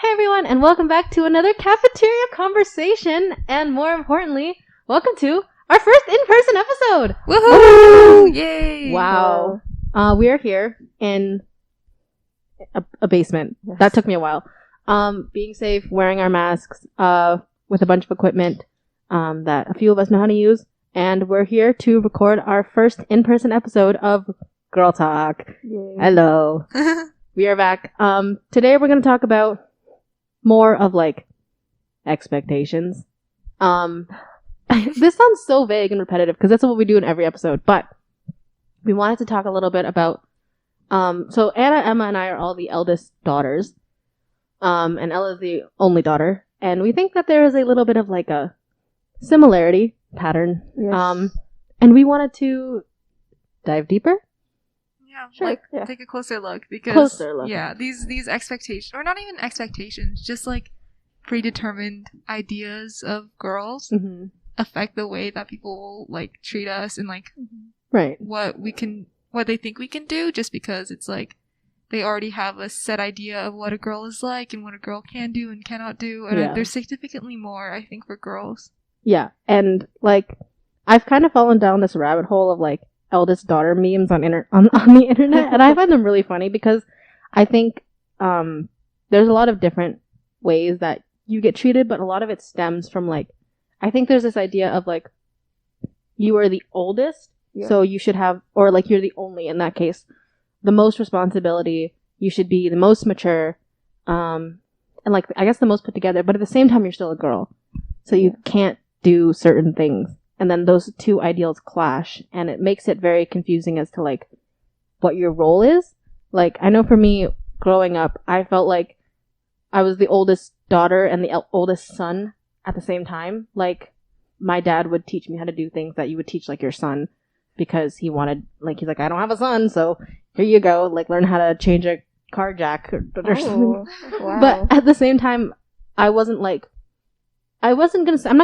Hey everyone, and welcome back to another cafeteria conversation, and more importantly, welcome to our first in-person episode! Woohoo! Yay! Wow. We are here in a basement. Yes. That took me a while. Being safe, wearing our masks, with a bunch of equipment that a few of us know how to use, and we're here to record our first in-person episode of Girl Talk. Yay. Hello. We are back. Today we're going to talk about more of like expectations. This sounds so vague and repetitive because that's what we do in every episode, but we wanted to talk a little bit about so Anna, Emma, and I are all the eldest daughters, and Ella is the only daughter, and we think that there is a little bit of like a similarity pattern. Yes. And we wanted to dive deeper. Yeah, Sure, take a closer look because Closer look. yeah, these expectations, or not even expectations, just like predetermined ideas of girls Mm-hmm. affect the way that people like treat us and like Right. what they think we can do, just because it's like they already have a set idea of what a girl is like and what a girl can do and cannot do, and Yeah. there's significantly more, I think, for girls. Yeah, and like I've kind of fallen down this rabbit hole of like eldest daughter memes on the internet, and I find them really funny because I think there's a lot of different ways that you get treated, but a lot of it stems from like I think there's this idea of like you are the oldest, so you should have, or like you're the only in that case, the most responsibility. You should be the most mature, and like I guess the most put together, but at the same time you're still a girl, so you can't do certain things. And then those two ideals clash, and it makes it very confusing as to like what your role is. Like I know for me growing up, I felt like I was the oldest daughter and the oldest son at the same time. Like my dad would teach me how to do things that you would teach like your son, because he wanted, like, he's like, I don't have a son, so here you go, like learn how to change a car jack or something. Wow. But at the same time, I'm not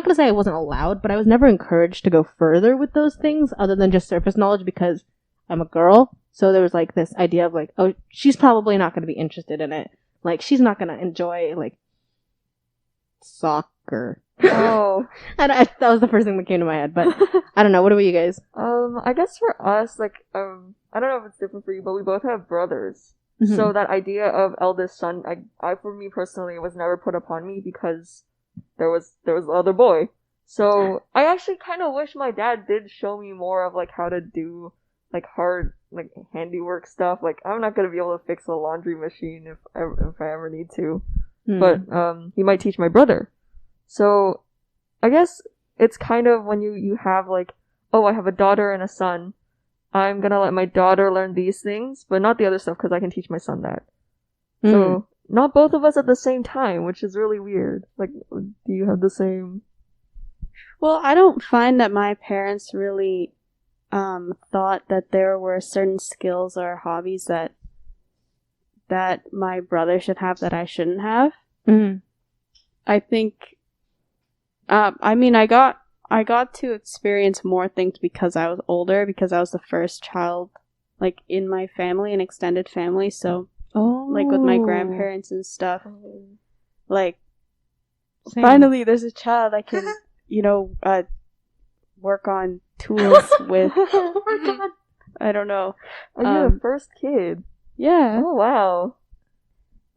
gonna say I wasn't allowed, but I was never encouraged to go further with those things other than just surface knowledge because I'm a girl. So there was like this idea of like, oh, she's probably not gonna be interested in it. Like she's not gonna enjoy like soccer. Oh. That was the first thing that came to my head, but I don't know. What about you guys? I guess for us, like, I don't know if it's different for you, but we both have brothers. Mhm. So that idea of eldest son, I for me personally, it was never put upon me because there was the other boy. So I actually kind of wish my dad did show me more of like how to do like hard like handiwork stuff. Like I'm not gonna be able to fix a laundry machine if I ever need to, but he might teach my brother. So I guess it's kind of when you have like, oh, I have a daughter and a son, I'm gonna let my daughter learn these things, but not the other stuff because I can teach my son that. So not both of us at the same time, which is really weird. Like, do you have the same? Well, I don't find that my parents really thought that there were certain skills or hobbies that my brother should have that I shouldn't have. I think I mean I got to experience more things because I was older, because I was the first child like in my family, an extended family, so like with my grandparents and stuff. Like Same. finally there's a child I can, work on tools with. Oh my god. I don't know. Oh, you're the first kid. Yeah. Oh wow.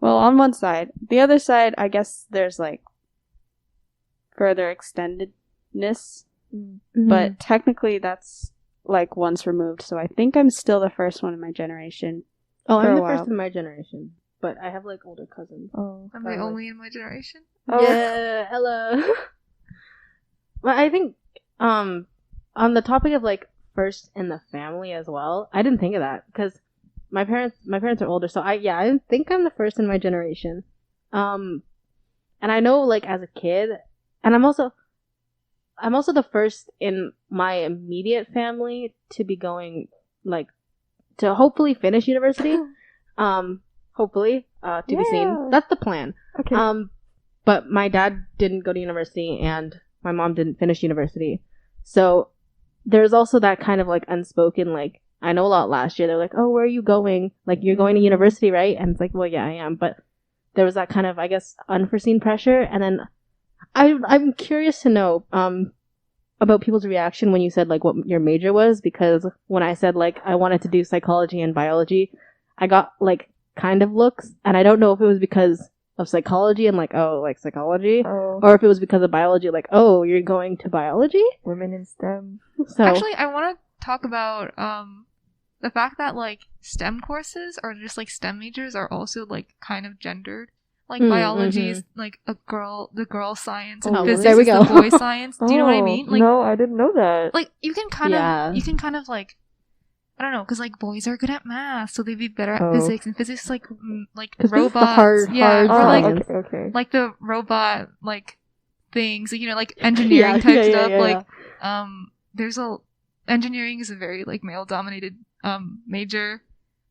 Well, on one side. The other side, I guess there's like further extendedness, but technically that's like once removed, so I think I'm still the first one in my generation. Oh, for I'm a the while. first in my generation, but I have like older cousins. Oh. I'm the only in my generation. Yeah, hello. But I think on the topic of like first in the family as well, I didn't think of that because my parents are older, so I think I'm the first in my generation. And I know like as a kid, and I'm also the first in my immediate family to be going like to hopefully finish university. Hopefully to be seen. That's the plan. Okay. But my dad didn't go to university and my mom didn't finish university. So there's also that kind of like unspoken, like, I know a lot last year, they're like, oh, where are you going? Like, you're going to university, right? And it's like, well, yeah, I am. But there was that kind of, I guess, unforeseen pressure. And then I'm curious to know about people's reaction when you said like what your major was, because when I said like I wanted to do psychology and biology, I got like kind of looks, and I don't know if it was because of psychology and like, oh, like psychology, or if it was because of biology, like, oh, you're going to biology? Women in STEM. So actually, I want to talk about the fact that like STEM courses or just like STEM majors are also like kind of gendered. Like biology is like the girl science, and physics there we is go. the boy science. Do you know what I mean? Like, no, I didn't know that. like you can kind of like, I don't know, because like boys are good at math, so they'd be better at physics, and physics like robots, hard okay. like the robot like things, like, you know, like engineering type stuff. Like engineering is a very like male dominated major,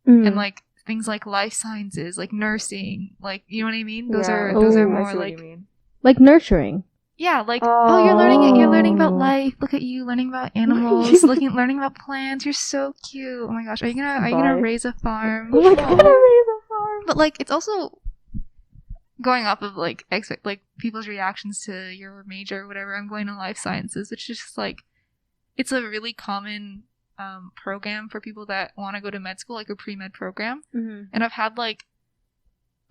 and like things like life sciences, like nursing, like, you know what I mean? Those are more like nurturing. Yeah, like, you're learning about life. Look at you learning about animals, learning about plants. You're so cute. Oh my gosh, are you gonna raise a farm? Oh my god, raise a farm. But like, it's also going off of like like people's reactions to your major or whatever. I'm going to life sciences, which is just like, it's a really common program for people that want to go to med school, like a pre-med program. And I've had like,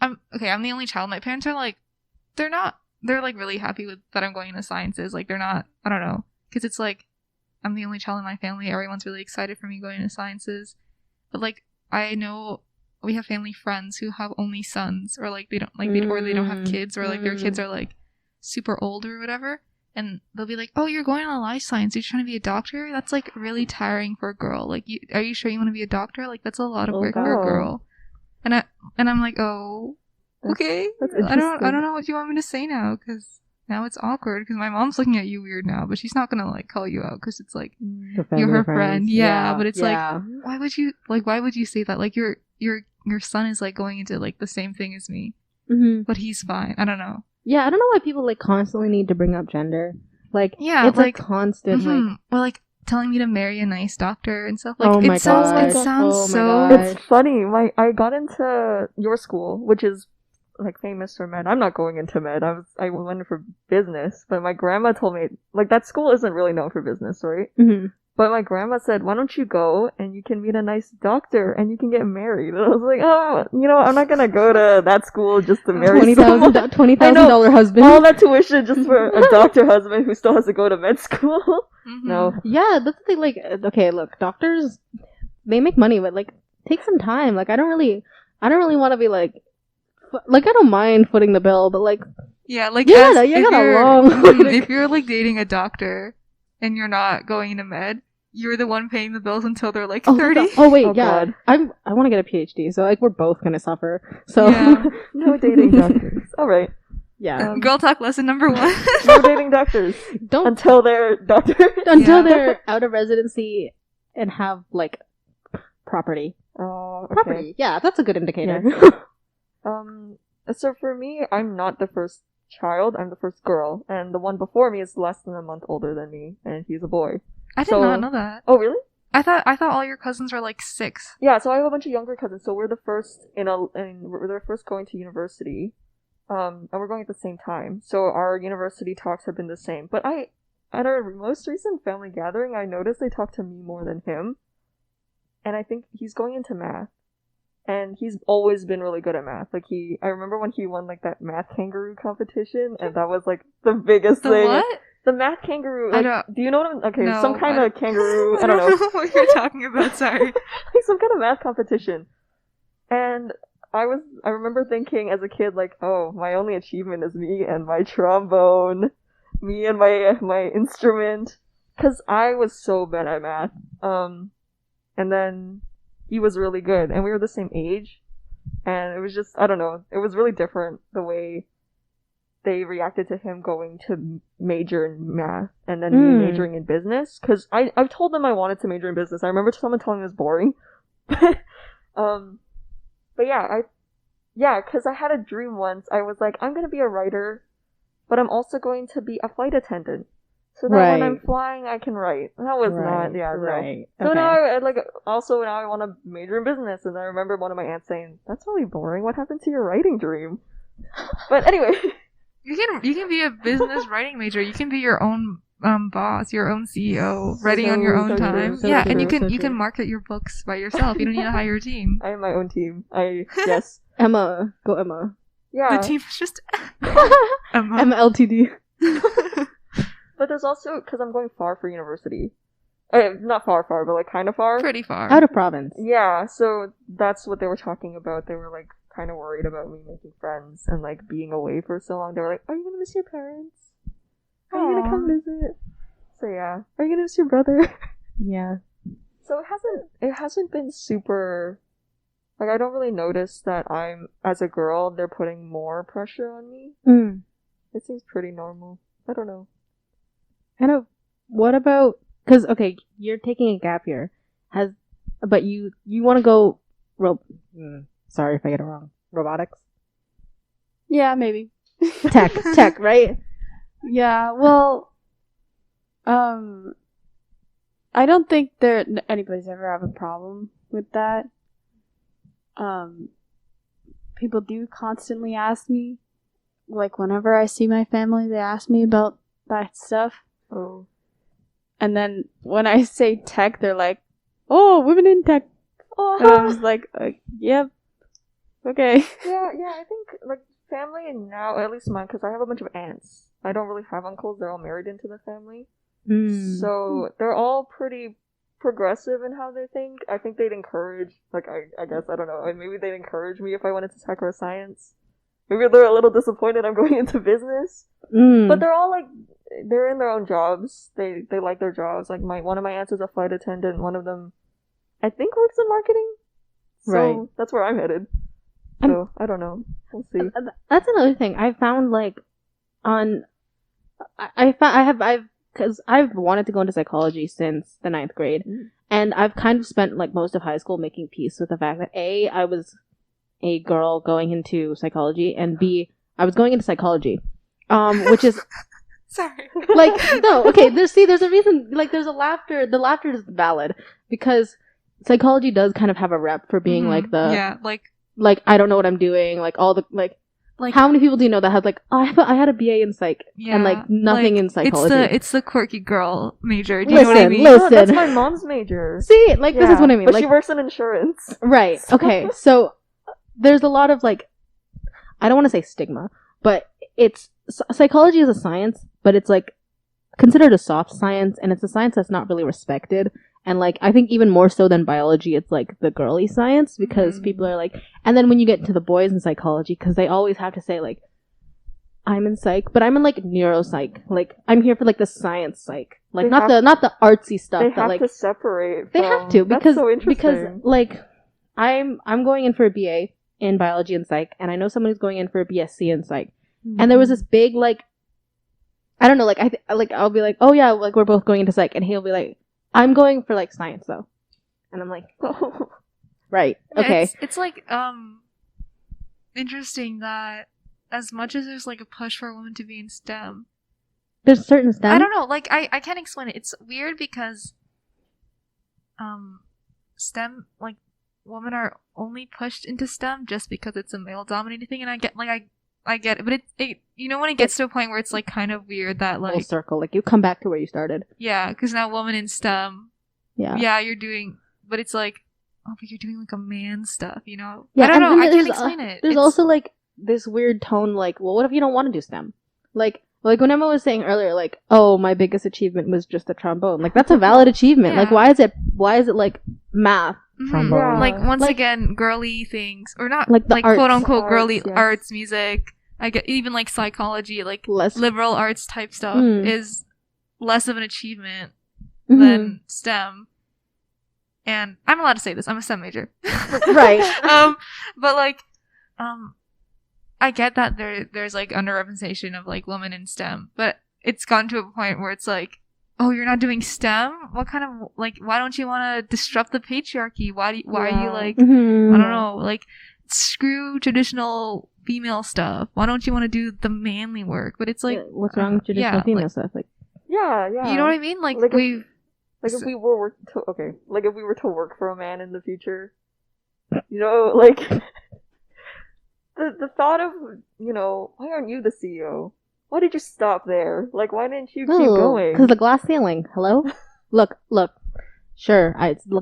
I'm the only child. My parents are like, they're like really happy with that I'm going into sciences. Like, they're not, I don't know, because it's like, I'm the only child in my family. Everyone's really excited for me going into sciences. But like, I know we have family friends who have only sons, or like they don't like, or they don't have kids, or like their kids are like super old or whatever. And they'll be like, oh, you're going on life science, you're trying to be a doctor? That's like really tiring for a girl. Like, are you sure you want to be a doctor? Like, that's a lot of work for a girl. And I'm like, oh, okay. I don't know what you want me to say now, because now it's awkward, because my mom's looking at you weird now, but she's not gonna like call you out, because it's like you're her friend. Yeah, but it's like, why would you say that? Like, your son is like going into like the same thing as me, but he's fine. I don't know. Yeah, I don't know why people like constantly need to bring up gender. Like, yeah, it's like constant, like, or like telling me to marry a nice doctor and stuff. Like, oh my it sounds so. It's funny. I got into your school, which is like famous for med. I'm not going into med. I went for business, but my grandma told me like that school isn't really known for business, right? But my grandma said, why don't you go and you can meet a nice doctor and you can get married. And I was like, oh, you know, I'm not going to go to that school just to marry $20,000 husband. All that tuition just for a doctor husband who still has to go to med school. No. Yeah, that's the thing. Like, okay, look, doctors, they make money, but like, take some time. Like, I don't really want to be like, I don't mind footing the bill, but like, yeah, like, you gotta if you're like dating a doctor and you're not going into med, you're the one paying the bills until they're like 30. Oh wait, yeah. God. I want to get a PhD, so like we're both gonna suffer. So no dating doctors. All right. Yeah. Girl talk lesson number 1. No dating doctors. Don't until they're doctors. Until they're out of residency and have like property. Oh, okay. Property. Yeah, that's a good indicator. Yeah. So for me, I'm not the first child. I'm the first girl, and the one before me is less than a month older than me, and he's a boy. I did not know that. Oh, really? I thought all your cousins were like 6. Yeah, so I have a bunch of younger cousins. So we're the first we're the first going to university, and we're going at the same time. So our university talks have been the same. But at our most recent family gathering, I noticed they talked to me more than him, and I think he's going into math. And he's always been really good at math. Like I remember when he won like that math kangaroo competition, and that was like the biggest thing. What? The math kangaroo. Like, do you know what I'm? Okay, no, some kind of kangaroo. I don't know what you're talking about. Sorry. Like some kind of math competition. And I remember thinking as a kid, like, oh, my only achievement is me and my trombone, me and my instrument, because I was so bad at math. And then he was really good, and we were the same age, and it was just, I don't know, it was really different the way they reacted to him going to major in math and then me majoring in business, because I've told them I wanted to major in business. I remember someone telling me it was boring. But yeah, because I had a dream once. I was like, I'm going to be a writer, but I'm also going to be a flight attendant. So that when I'm flying, I can write. That was not, right. No. So now I want to major in business. And I remember one of my aunts saying, that's really boring. What happened to your writing dream? But anyway, You can be a business writing major. You can be your own boss, your own CEO, writing on your own so time. true, Yeah, so and you true. can market your books by yourself. You don't need to hire a team. I have my own team. Yes. Emma, go Emma. Yeah. The team is just Emma LTD. But there's also, because I'm going far for university. Not far, but like kind of far. pretty far. Out of province. Yeah, so that's what they were talking about. They were like kind of worried about me making friends and like being away for so long. They were like, "Are you gonna miss your parents? Are you gonna come visit?" So yeah, are you gonna miss your brother? Yeah. So it hasn't been super. Like I don't really notice that as a girl they're putting more pressure on me. Mm. It seems pretty normal. I don't know. Kind of. What about? Because okay, you're taking a gap year. But you want to go? Sorry if I get it wrong. Robotics. Yeah, maybe. Tech, right? Yeah, well, I don't think anybody's ever have a problem with that. People do constantly ask me, like whenever I see my family, they ask me about that stuff. Oh. And then when I say tech, they're like, "Oh, women in tech." And I'm just like, "Yep, okay." Yeah, I think, like, family now, at least mine, because I have a bunch of aunts. I don't really have uncles, they're all married into the family. So, they're all pretty progressive in how they think. I think they'd encourage, like, I guess, I don't know, maybe they'd encourage me if I went into tech or science. Maybe they're a little disappointed I'm going into business. But they're all, like, they're in their own jobs. They like their jobs. Like, one of my aunts is a flight attendant, one of them, I think, works in marketing. So, Right. that's where I'm headed. So, I don't know. We'll see. That's another thing I found. Like, because I've wanted to go into psychology since the 9th grade, and I've kind of spent like most of high school making peace with the fact that A, I was a girl going into psychology, and B, I was going into psychology, which is Sorry. like no, okay. There's a reason. Like, there's a laughter. The laughter is valid because psychology does kind of have a rep for being like the like I don't know what I'm doing. Like all the like how many people do you know that had like I had a BA in psych and like nothing in psychology? It's the quirky girl major. Do you know what I mean? Listen. That's my mom's major. See, like this is what I mean. But like she works in insurance. right. Okay. So there's a lot of like I don't want to say stigma, but it's psychology is a science, but it's like considered a soft science, and it's a science that's not really respected. And like I think even more so than biology, it's like the girly science because people are like, and then when you get to the boys in psychology, because they always have to say like, I'm in psych, but I'm in like neuropsych. Like I'm here for like the science psych, like not the artsy stuff. They that, have like, to separate. They have to because that's so interesting. because like I'm going in for a BA in biology and psych, and I know someone who's going in for a BSc in psych, and there was this big like, I don't know, like I'll be like, oh yeah, like we're both going into psych, and he'll be like, I'm going for like science though, and I'm like, oh, right, okay. Yeah, it's like interesting that as much as there's like a push for women to be in STEM, there's certain STEM. I don't know, like I can't explain it. It's weird because STEM, like women are only pushed into STEM just because it's a male dominated thing, and I get it, but it you know when it gets to a point where it's like kind of weird that like full circle, like you come back to where you started. Yeah, because now woman in STEM, you're doing, but it's like, oh, but you're doing like a man stuff, you know? Yeah, I don't know. I can't explain it. There's also like this weird tone, like, well, what if you don't want to do STEM? Like when Emma was saying earlier, like, oh, my biggest achievement was just the trombone. Like that's a valid achievement. Yeah. Like why is it like math? Trombone. Yeah. Like once Like- again, girly things, or not Like the like arts. quote unquote Arts, girly yes. arts, music. I get even like psychology, like Less liberal arts type stuff is less of an achievement Mhm. than STEM. And I'm allowed to say this. I'm a STEM major, Right. But like, I get that there's like underrepresentation of like women in STEM, but it's gotten to a point where it's like, oh, you're not doing STEM? What kind of like? Why don't you want to disrupt the patriarchy? Why are you like? Mhm. I don't know, like screw traditional female stuff. Why don't you want to do the manly work? But it's like, what's wrong with traditional yeah, female like- stuff? Like Yeah. you know what I mean? Like Like, we've Like if we were if we were to work for a man in the future, you know, like the thought of, why aren't you the CEO? Why did you stop there? Like, why didn't you keep going? Because the glass ceiling. Hello? Look. Sure,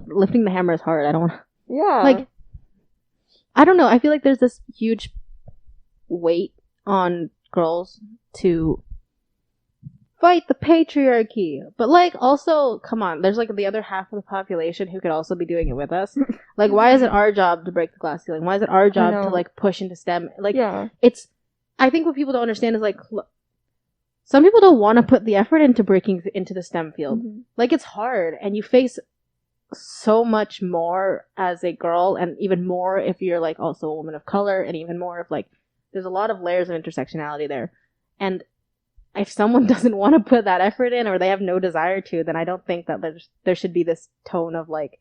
lifting the hammer is hard. I don't want. Yeah. Like, I don't know. I feel like there's this huge weight on girls to fight the patriarchy. But, like, also, come on. There's, like, the other half of the population who could also be doing it with us. Like, why is it our job to break the glass ceiling? Why is it our job to, like, push into STEM? Like, yeah. I think what people don't understand is, like, some people don't want to put the effort into breaking into the STEM field. Mm-hmm. Like, it's hard, and you face so much more as a girl, and even more if you're, like, also a woman of color, and even more if, like, there's a lot of layers of intersectionality there. And if someone doesn't want to put that effort in, or they have no desire to, then I don't think that there should be this tone of, like,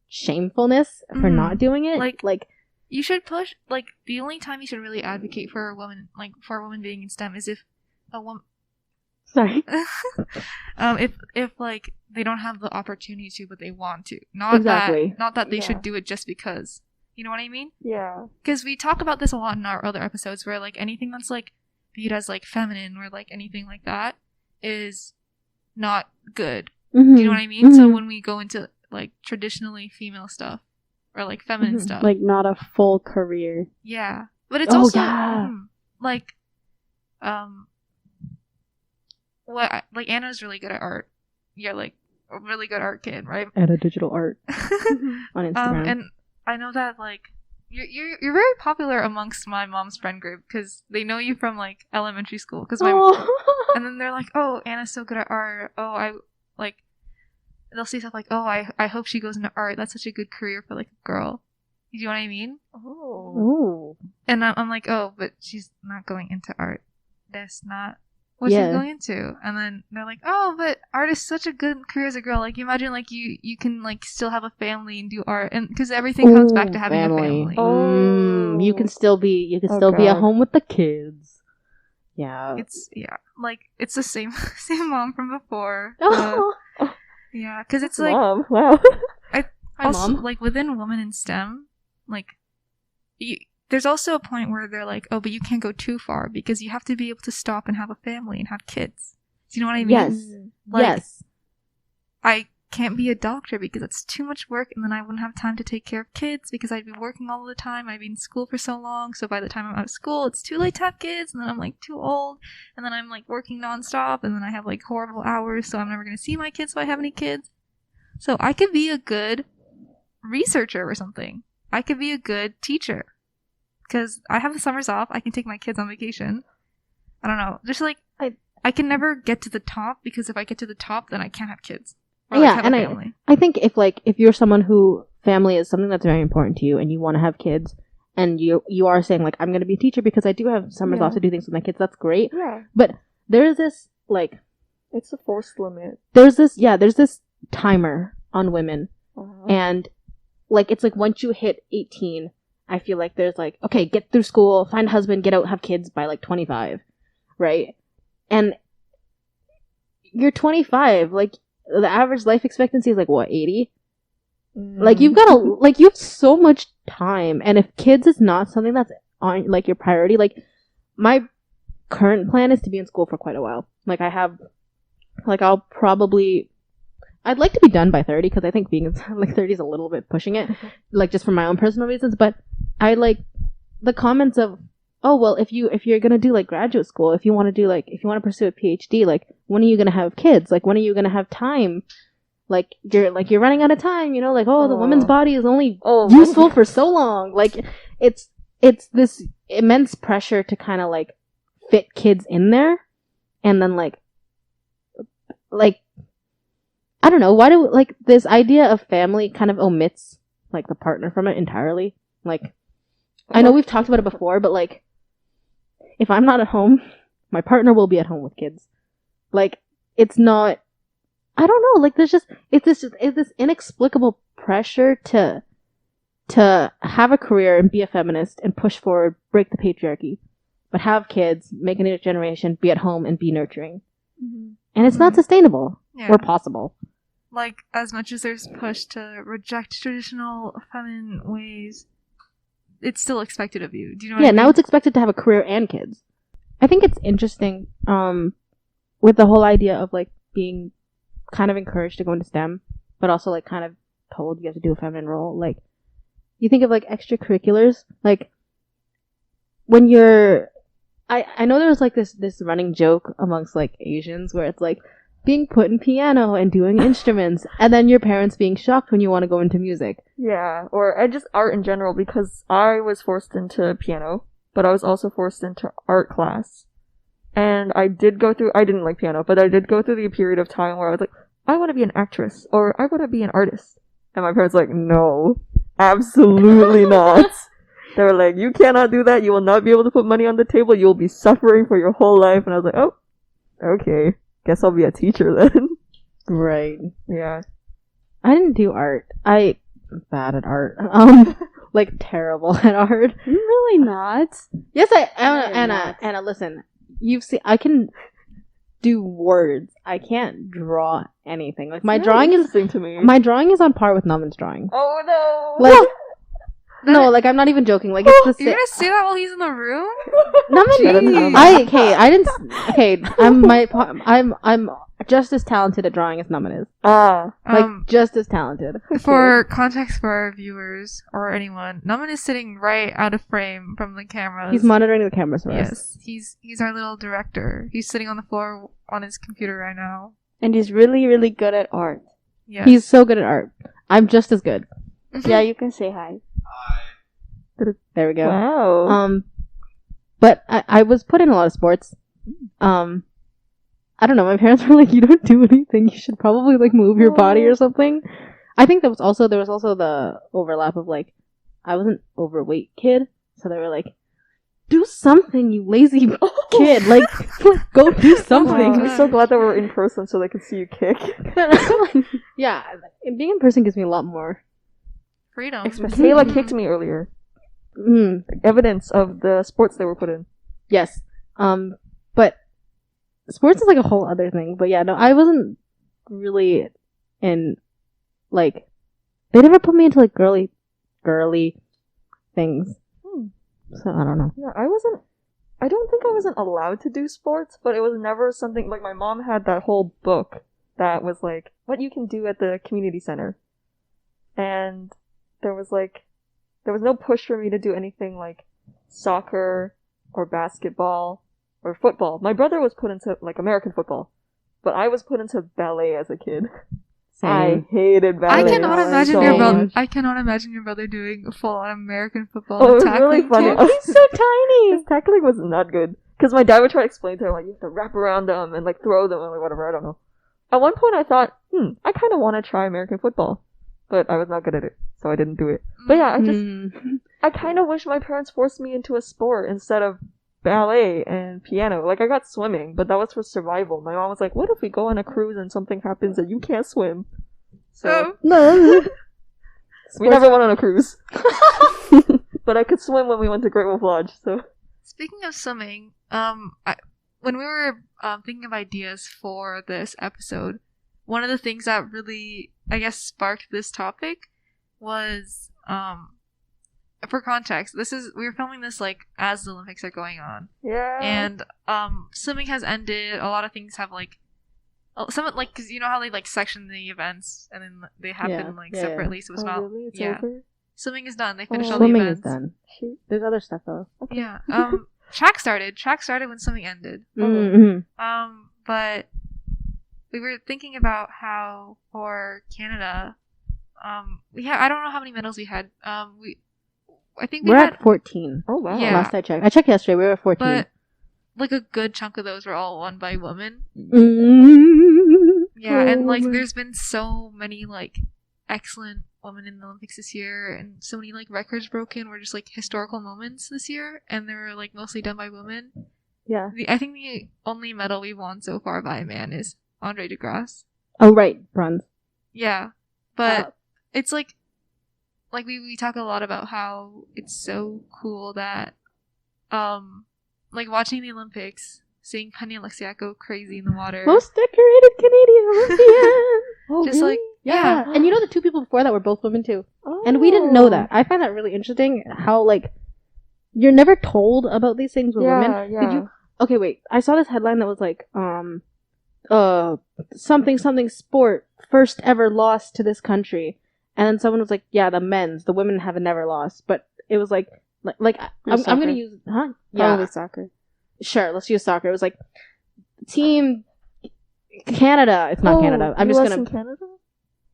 shamefulness for not doing it. Like you should push. Like, the only time you should really advocate for a woman, like, for a woman being in STEM, is if a woman. Sorry. if like they don't have the opportunity to, but they want to. Not that they should do it just because. You know what I mean? Yeah. Because we talk about this a lot in our other episodes, where, like, anything that's, like, viewed as, like, feminine or, like, anything like that is not good. Mm-hmm. Do you know what I mean? Mm-hmm. So when we go into, like, traditionally female stuff or, like, feminine stuff, like, not a full career. Yeah, but it's also like like, Anna's really good at art. You're, like, a really good art kid, right? Anna digital art on Instagram. And I know that, like, you're very popular amongst my mom's friend group, because they know you from, like, elementary school. And then they're like, oh, Anna's so good at art. Oh, they'll say stuff like, oh, I hope she goes into art. That's such a good career for, like, a girl. You know what I mean? Oh. And I'm like, oh, but she's not going into art. That's not what she's going into. And then they're like, oh, but art is such a good career as a girl. Like, you imagine, like, you can, like, still have a family and do art, and because everything comes back to having a family. You can still be at home with the kids. Yeah. It's it's the same mom from before. Yeah, because it's like, Mom. Wow. Mom. Like, within women in STEM, like, there's also a point where they're like, oh, but you can't go too far, because you have to be able to stop and have a family and have kids. Do you know what I mean? Yes. Like, yes. I can't be a doctor because it's too much work, and then I wouldn't have time to take care of kids because I'd be working all the time. I'd be in school for so long, so by the time I'm out of school, it's too late to have kids, and then I'm, like, too old, and then I'm, like, working nonstop, and then I have, like, horrible hours, so I'm never going to see my kids if I have any kids. So I could be a good researcher or something. I could be a good teacher. Because I have the summers off, I can take my kids on vacation. I don't know. Just, like, I can never get to the top, because if I get to the top, then I can't have kids. Or, like, have a family. I think if you're someone who family is something that's very important to you, and you want to have kids, and you are saying, like, I'm going to be a teacher because I do have summers off to do things with my kids, that's great. Yeah. But there's this, like, it's a forced limit. There's this timer on women. Uh-huh. And, like, it's like once you hit 18, I feel like there's, like, okay, get through school, find a husband, get out, have kids by, like, 25, right? And you're 25, like, the average life expectancy is, like, what, 80? Like, you've got you have so much time, and if kids is not something that's on, like, your priority, like, my current plan is to be in school for quite a while. Like, I'd like to be done by 30, because I think being like 30 is a little bit pushing it, like, just for my own personal reasons. But I like the comments of, oh, well, if you're gonna do, like, graduate school, if you want to pursue a PhD, like, when are you gonna have kids? Like, when are you gonna have time? Like, you're running out of time, you know? Like, the woman's body is only useful for so long. Like, it's this immense pressure to kind of, like, fit kids in there, and then like I don't know, why do, like, this idea of family kind of omits, like, the partner from it entirely. Like, I know we've talked about it before, but, like, if I'm not at home, my partner will be at home with kids. Like, it's not, I don't know, like, it's this inexplicable pressure to have a career and be a feminist and push forward, break the patriarchy, but have kids, make a new generation, be at home and be nurturing. Mm-hmm. And it's not sustainable or possible. Like, as much as there's push to reject traditional feminine ways, it's still expected of you. Do you know what Yeah, I mean? now it's expected to have a career and kids. I think it's interesting with the whole idea of like being kind of encouraged to go into STEM, but also like kind of told you have to do a feminine role. Like, you think of like extracurriculars, like when you're I know there was like this running joke amongst like Asians where it's like being put in piano and doing instruments, and then your parents being shocked when you want to go into music. Yeah, or just art in general, because I was forced into piano, but I was also forced into art class. And I didn't like piano, but I did go through the period of time where I was like, I want to be an actress, or I want to be an artist. And my parents were like, no, absolutely not. They were like, you cannot do that, you will not be able to put money on the table, you will be suffering for your whole life. And I was like, oh, okay. Guess I'll be a teacher then. Right. Yeah. I didn't do art. I'm bad at art. Like terrible at art. I'm really not. Yes, No, you're Anna, listen. You've seen, I can do words. I can't draw anything. Like my It's drawing really is interesting to me. on par with Naman's drawing. Oh no! Like no, like I'm not even joking. Like it's the You're same. gonna say that while he's in the room? Naman, I'm just as talented at drawing as Naman is. Like just as talented. For context for our viewers or anyone, Naman is sitting right out of frame from the cameras. He's monitoring the cameras for us. Yes, he's our little director. He's sitting on the floor on his computer right now. And he's really, really good at art. Yeah, He's so good at art. I'm just as good. Yeah, you can say hi. There we go. Wow. But I was put in a lot of sports. I don't know, my parents were like, you don't do anything, you should probably like move your body or something. I think there was also the overlap of like, I was an overweight kid, so they were like, do something, you lazy kid, like go do something. I'm so glad that we're in person so they can see you kick. Yeah, being in person gives me a lot more freedom. Kaila kicked me earlier. Evidence of the sports they were put in. Yes. But sports is like a whole other thing. But yeah, no, I wasn't really in, like, they never put me into like girly things. So I don't know. Yeah, I don't think I wasn't allowed to do sports, but it was never something, like my mom had that whole book that was like, what you can do at the community center. And there was no push for me to do anything like soccer or basketball or football. My brother was put into like American football, but I was put into ballet as a kid. Same. I hated ballet. I cannot imagine so your brother. much. I cannot imagine your brother doing full-on American football. Oh, it was tackling really funny. too. He's so tiny. His tackling was not good. Because my dad would try to explain to him, like, you have to wrap around them and, like, throw them and, like, whatever, I don't know. At one point I thought, I kind of want to try American football. But I was not good at it, so I didn't do it. But yeah, I kind of wish my parents forced me into a sport instead of ballet and piano. Like, I got swimming, but that was for survival. My mom was like, what if we go on a cruise and something happens and you can't swim? So, No. we never went on a cruise. But I could swim when we went to Great Wolf Lodge, so. Speaking of swimming, when we were thinking of ideas for this episode, one of the things that really, I guess, sparked this topic was, for context, we were filming this like as the Olympics are going on. Yeah. And swimming has ended. A lot of things have like, some like, because you know how they like section the events and then they happen separately, so it's not. Really? It's yeah. over? Swimming is done. They finished all the Swimming events. is done. Shoot. There's other stuff though. Okay. Yeah. Track started. Track started when swimming ended. Mm-hmm. But we were thinking about how for Canada, I don't know how many medals we had. I think We're had at 14. Oh, wow. Yeah. Last I checked. I checked yesterday. We were at 14. but like a good chunk of those were all won by women. Yeah, and like there's been so many like excellent women in the Olympics this year, and so many like records broken were just like historical moments this year, and they were like mostly done by women. Yeah. I think the only medal we've won so far by a man is Andre DeGrasse. Oh, right. Bronze. Yeah, but it's like we talk a lot about how it's so cool that like watching the Olympics, seeing Penny Alexia go crazy in the water. Most decorated Canadian Olympian. Oh, Just really? like yeah. And you know the two people before that were both women too. Oh. And we didn't know that. I find that really interesting how, like, you're never told about these things with women. Yeah. Did you? Okay, wait. I saw this headline that was like, something sport first ever lost to this country. And then someone was like, yeah, the women have never lost. But it was like I'm going to use, huh? Probably soccer. Sure, let's use soccer. It was like, Team Canada. It's not Canada. I'm US just going and to... Canada?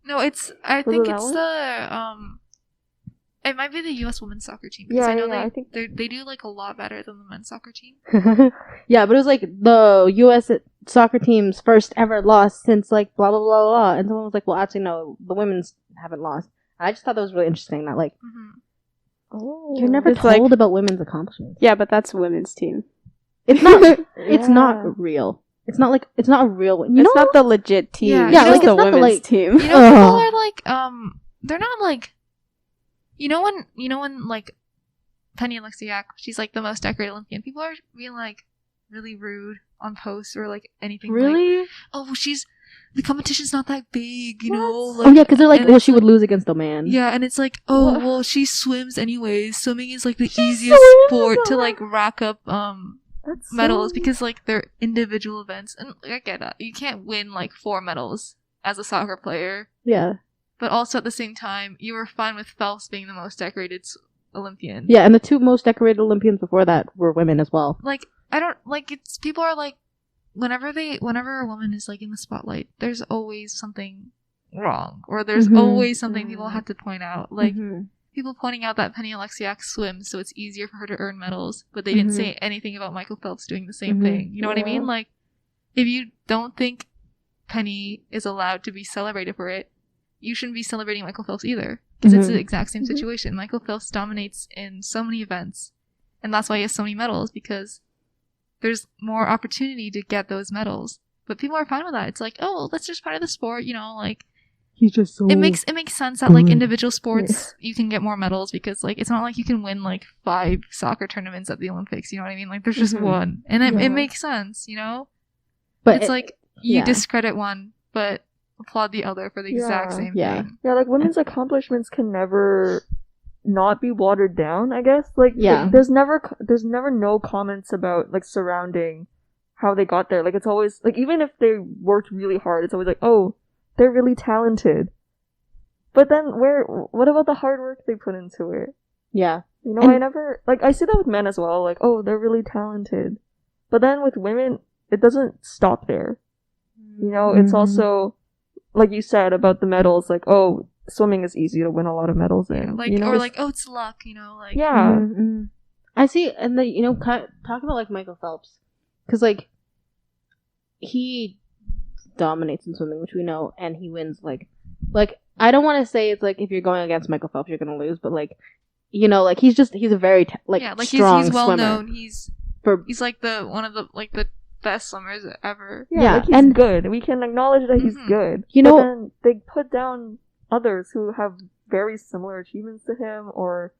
No, I think it's it might be the U.S. women's soccer team. Because I know I think they do like a lot better than the men's soccer team. Yeah, but it was like the U.S. soccer team's first ever loss since like blah, blah, blah, blah. And someone was like, well, actually, no, the women's haven't lost. I just thought that was really interesting that, like, you're never told about women's accomplishments. Yeah, but that's a women's team. It's not, it's not real. It's not like, it's not a real one. It's not the legit team. Yeah, like, it's the not women's team. You know, people are like, they're not like, you know when like Penny Alexiak, she's like the most decorated Olympian. People are being like really rude on posts or like anything. Really? Like, oh, well, the competition's not that big, you know. Like, oh yeah, because they're like, well, she would lose against a man. Yeah, and it's like, oh, well, she swims anyways. Swimming is like the easiest sport to like rack up medals because like they're individual events, and I get that you can't win like 4 medals as a soccer player. Yeah. But also at the same time, you were fine with Phelps being the most decorated Olympian. Yeah, and the 2 most decorated Olympians before that were women as well. Like, I don't, like, it's, people are like, whenever a woman is like in the spotlight, there's always something wrong. Or there's always something people have to point out. Like, people pointing out that Penny Alexiak swims, so it's easier for her to earn medals, but they didn't say anything about Michael Phelps doing the same thing. You know what I mean? Like, if you don't think Penny is allowed to be celebrated for it, you shouldn't be celebrating Michael Phelps either. Because it's the exact same situation. Michael Phelps dominates in so many events. And that's why he has so many medals, because there's more opportunity to get those medals. But people are fine with that. It's like, oh, that's just part of the sport, you know, like, he's just so it makes sense that like individual sports you can get more medals, because like it's not like you can win like 5 soccer tournaments at the Olympics, you know what I mean? Like there's just one. And it makes sense, you know? But it's like you discredit one but applaud the other for the exact same thing. Yeah, like women's accomplishments can never not be watered down, I guess. Like there's never no comments about like surrounding how they got there. Like it's always like, even if they worked really hard, it's always like, oh, they're really talented. But then what about the hard work they put into it? Yeah. You know, I never, like, I see that with men as well, like, oh, they're really talented. But then with women, it doesn't stop there. You know, it's also, like you said about the medals, like, oh, swimming is easy to win a lot of medals in. Like, you know, or like, oh, it's luck, you know, like. Yeah. I see, and then, you know, talk about, like, Michael Phelps. Because, like, he dominates in swimming, which we know, and he wins, like, I don't want to say it's, like, if you're going against Michael Phelps, you're going to lose, but, like, you know, like, he's a very, strong he's well swimmer. known, he's like one of the best swimmers ever. Yeah, like he's good. We can acknowledge that he's good. You know, but then they put down others who have very similar achievements to him, or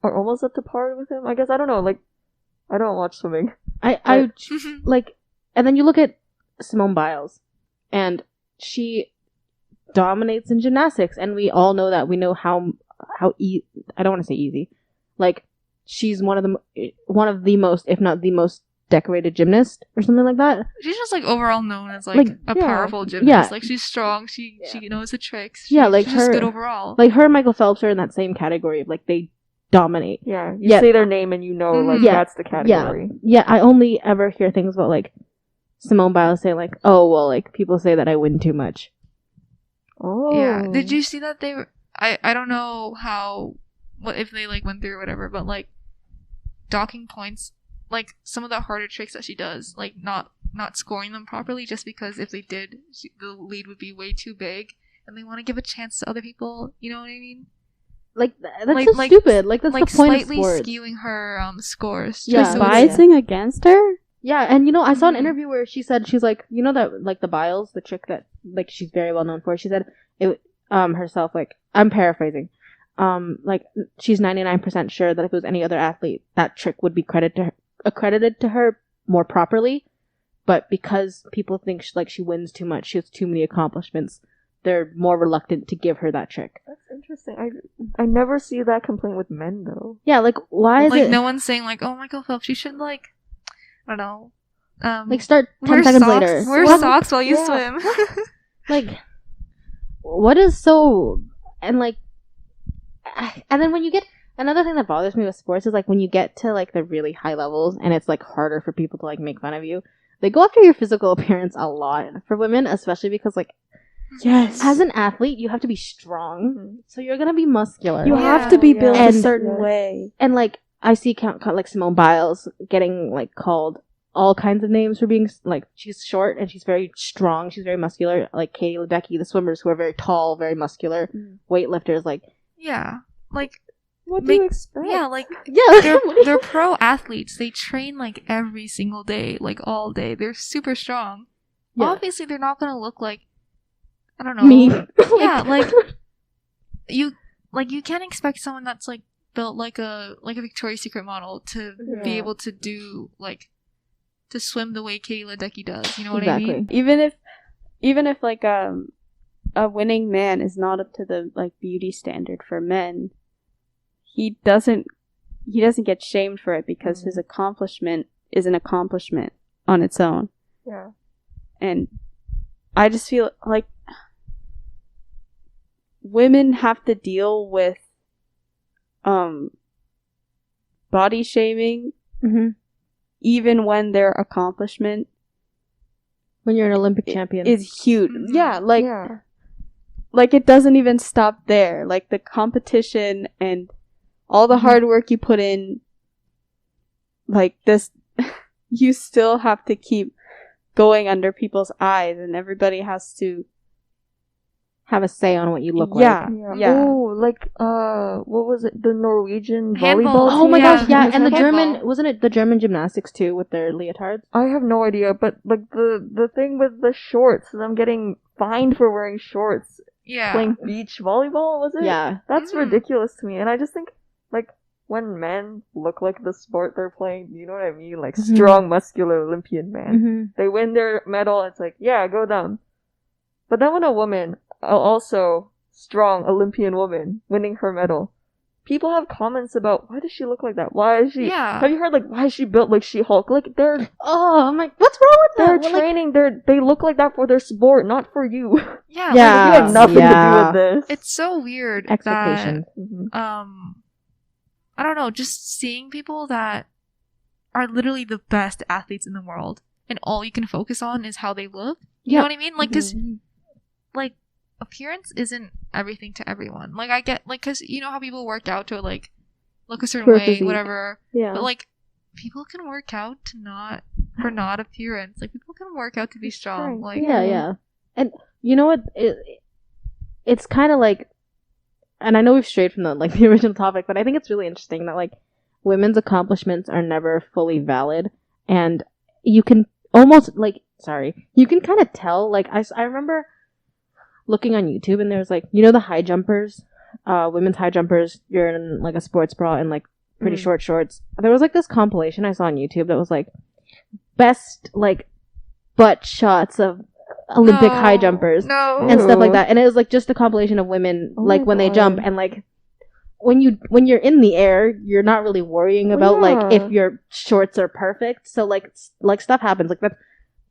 are almost up to par with him. I guess, I don't know, like, I don't watch swimming. I like, and then you look at Simone Biles, and she dominates in gymnastics, and we all know that. We know how I don't want to say easy, like, she's one of the most, if not the most decorated gymnast or something like that. She's just like overall known as like a powerful gymnast. Like, she's strong, she knows the tricks. She's just good overall. Like, her and Michael Phelps are in that same category of, like, they dominate. Yeah, you say their name and you know, like, that's the category. Yeah, I only ever hear things about, like, Simone Biles saying, like, oh, well, like, people say that I win too much. Oh. Yeah. Did you see that they were... I don't know if they, like, went through or whatever, but, like, docking points, like, some of the harder tricks that she does, like, not scoring them properly, just because if they did, the lead would be way too big, and they want to give a chance to other people, you know what I mean? Like, that's so stupid. Like, that's like the point slightly of sports. skewing her scores. Despising against her? Yeah, and, you know, I saw an interview where she's like, you know that, like, the Biles, the trick that, like, she's very well known for, she said it, herself, like, I'm paraphrasing, like, she's 99% sure that if it was any other athlete, that trick would be accredited to her more properly, but because people think she wins too much, she has too many accomplishments, they're more reluctant to give her that trick. That's interesting. interesting. I never see that complaint with men though. Yeah, like why is like it no one's saying like, oh, Michael Phelps, you should like, I don't know, like start 10 wear seconds socks, later? wear What- socks while you Yeah. swim. Like, what is so and like, and then when you get another thing that bothers me with sports is like when you get to like the really high levels and it's like harder for people to like make fun of you. They go after your physical appearance a lot for women, especially because like Yes. as an athlete you have to be strong, so you're gonna be muscular. You Yeah. have to be built a And- certain Yeah. way. And like I see like Simone Biles getting like called all kinds of names for being like she's short and she's very strong, she's very muscular. Like Kaila, Becky, the swimmers who are very tall, very muscular, weightlifters. Like Yeah, like What do Make- you expect? yeah, like yeah, they're pro athletes. They train like every single day, like all day. They're super strong. Yeah. Obviously, they're not gonna look like, I don't know. me. Yeah, you can't expect someone that's like built like a Victoria's Secret model to be Yeah. able to do like to swim the way Kaila Decky does. You know what Exactly. I mean? Even if like a winning man is not up to the like beauty standard for men, he doesn't get shamed for it because his accomplishment is an accomplishment on its own. Yeah. And I just feel like women have to deal with body shaming Mhm. even when their accomplishment When you're an Olympic champion, is huge. Mhm. Yeah, like yeah. like it doesn't even stop there. Like the competition and all the hard work you put in, like this, you still have to keep going under people's eyes, and everybody has to. have a say on what you look Yeah. like. Yeah. Yeah. Oh, like what was it? The Norwegian Handball. volleyball Oh team? my Yeah, gosh, yeah, it was and the handball. German wasn't it the German gymnastics too with their leotards? I have no idea, but like the thing with the shorts, them getting fined for wearing shorts, Yeah. playing beach volleyball, was it? Yeah, That's Mhm. ridiculous to me. And I just think, like, when men look like the sport they're playing, you know what I mean? Like, Mhm. strong, muscular Olympian man. mm-hmm. They win their medal, it's like, yeah, go down. But then when a woman, also strong Olympian woman, winning her medal, people have comments about, why does she look like that? Why is she... Yeah. Have you heard, like, why is she built like She-Hulk? Like, they're Oh, I'm like, what's wrong with they're that? Well, like, training, they look like that for their sport, not for you. Yeah. Yeah. You have nothing to Yeah. do with this. It's so weird that expectations. Mhm. I don't know, just seeing people that are literally the best athletes in the world and all you can focus on is how they look. You Yeah. know what I mean? Like, cause Mhm. like appearance isn't everything to everyone. Like I get like, cause you know how people work out to like look a certain For way, physique. whatever. Yeah. But like people can work out to not for not appearance. Like people can work out to be strong. strength, Like Yeah. And you know what? It's kind of like, and I know we've strayed from the original topic, but I think it's really interesting that like women's accomplishments are never fully valid, and you can almost you can kind of tell. Like I remember looking on YouTube, and there was like, you know, the high jumpers, women's high jumpers. You're in like a sports bra and like pretty Mm. short shorts. There was like this compilation I saw on YouTube that was like best like butt shots of Olympic high jumpers No. and stuff like Ooh. that. And it was like just a compilation of women Oh like my when they God. jump, and like when you're in the air, you're not really worrying about like Yeah. if your shorts are perfect. So like stuff happens. Like that's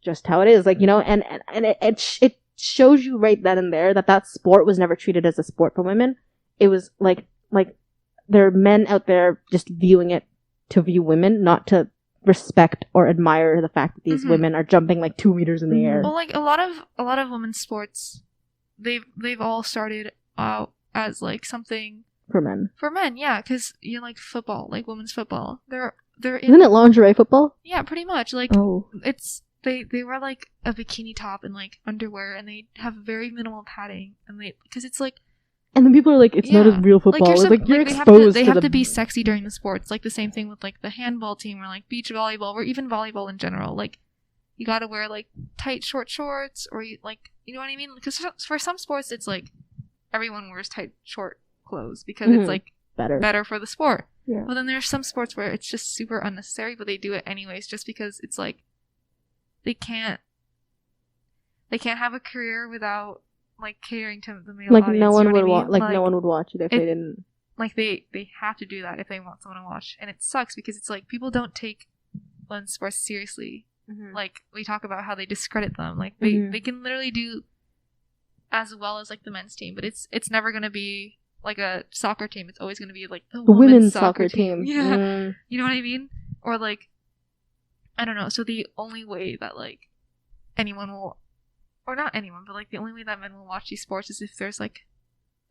just how it is. Like, you know, and it shows you right then and there that sport was never treated as a sport for women. It was like there are men out there just viewing it to view women, not to respect or admire the fact that these Mhm. women are jumping like 2 meters in the air. Well, like a lot of women's sports, they've all started out as like something For men. for men, yeah, because you know, like football, like women's football, they're in, Isn't it lingerie football? yeah, pretty much. Like Oh. it's they wear like a bikini top and like underwear, and they have very minimal padding, and because it's like And then people are like, it's not Yeah. as real football. It's like, you're they exposed they to have the... to be sexy during the sports. Like the same thing with like the handball team or like beach volleyball or even volleyball in general. Like you got to wear like tight short shorts, or you know what I mean? Because for some sports it's like everyone wears tight short clothes because Mhm. it's like better for the sport. Yeah. But then there's some sports where it's just super unnecessary, but they do it anyways just because it's like they can't have a career without like catering to the male Like audience. no one you know would what I watch. mean? No one would watch it if they didn't. Like they have to do that if they want someone to watch, and it sucks because it's like people don't take women's sports seriously. Mm-hmm. Like we talk about how they discredit them. Like they Mhm. they can literally do as well as like the men's team, but it's never gonna be like a soccer team. It's always gonna be like the Women's soccer team. Yeah, Mm. you know what I mean? Or like I don't know. So the only way that like anyone will, or not anyone, but like the only way that men will watch these sports is if there's like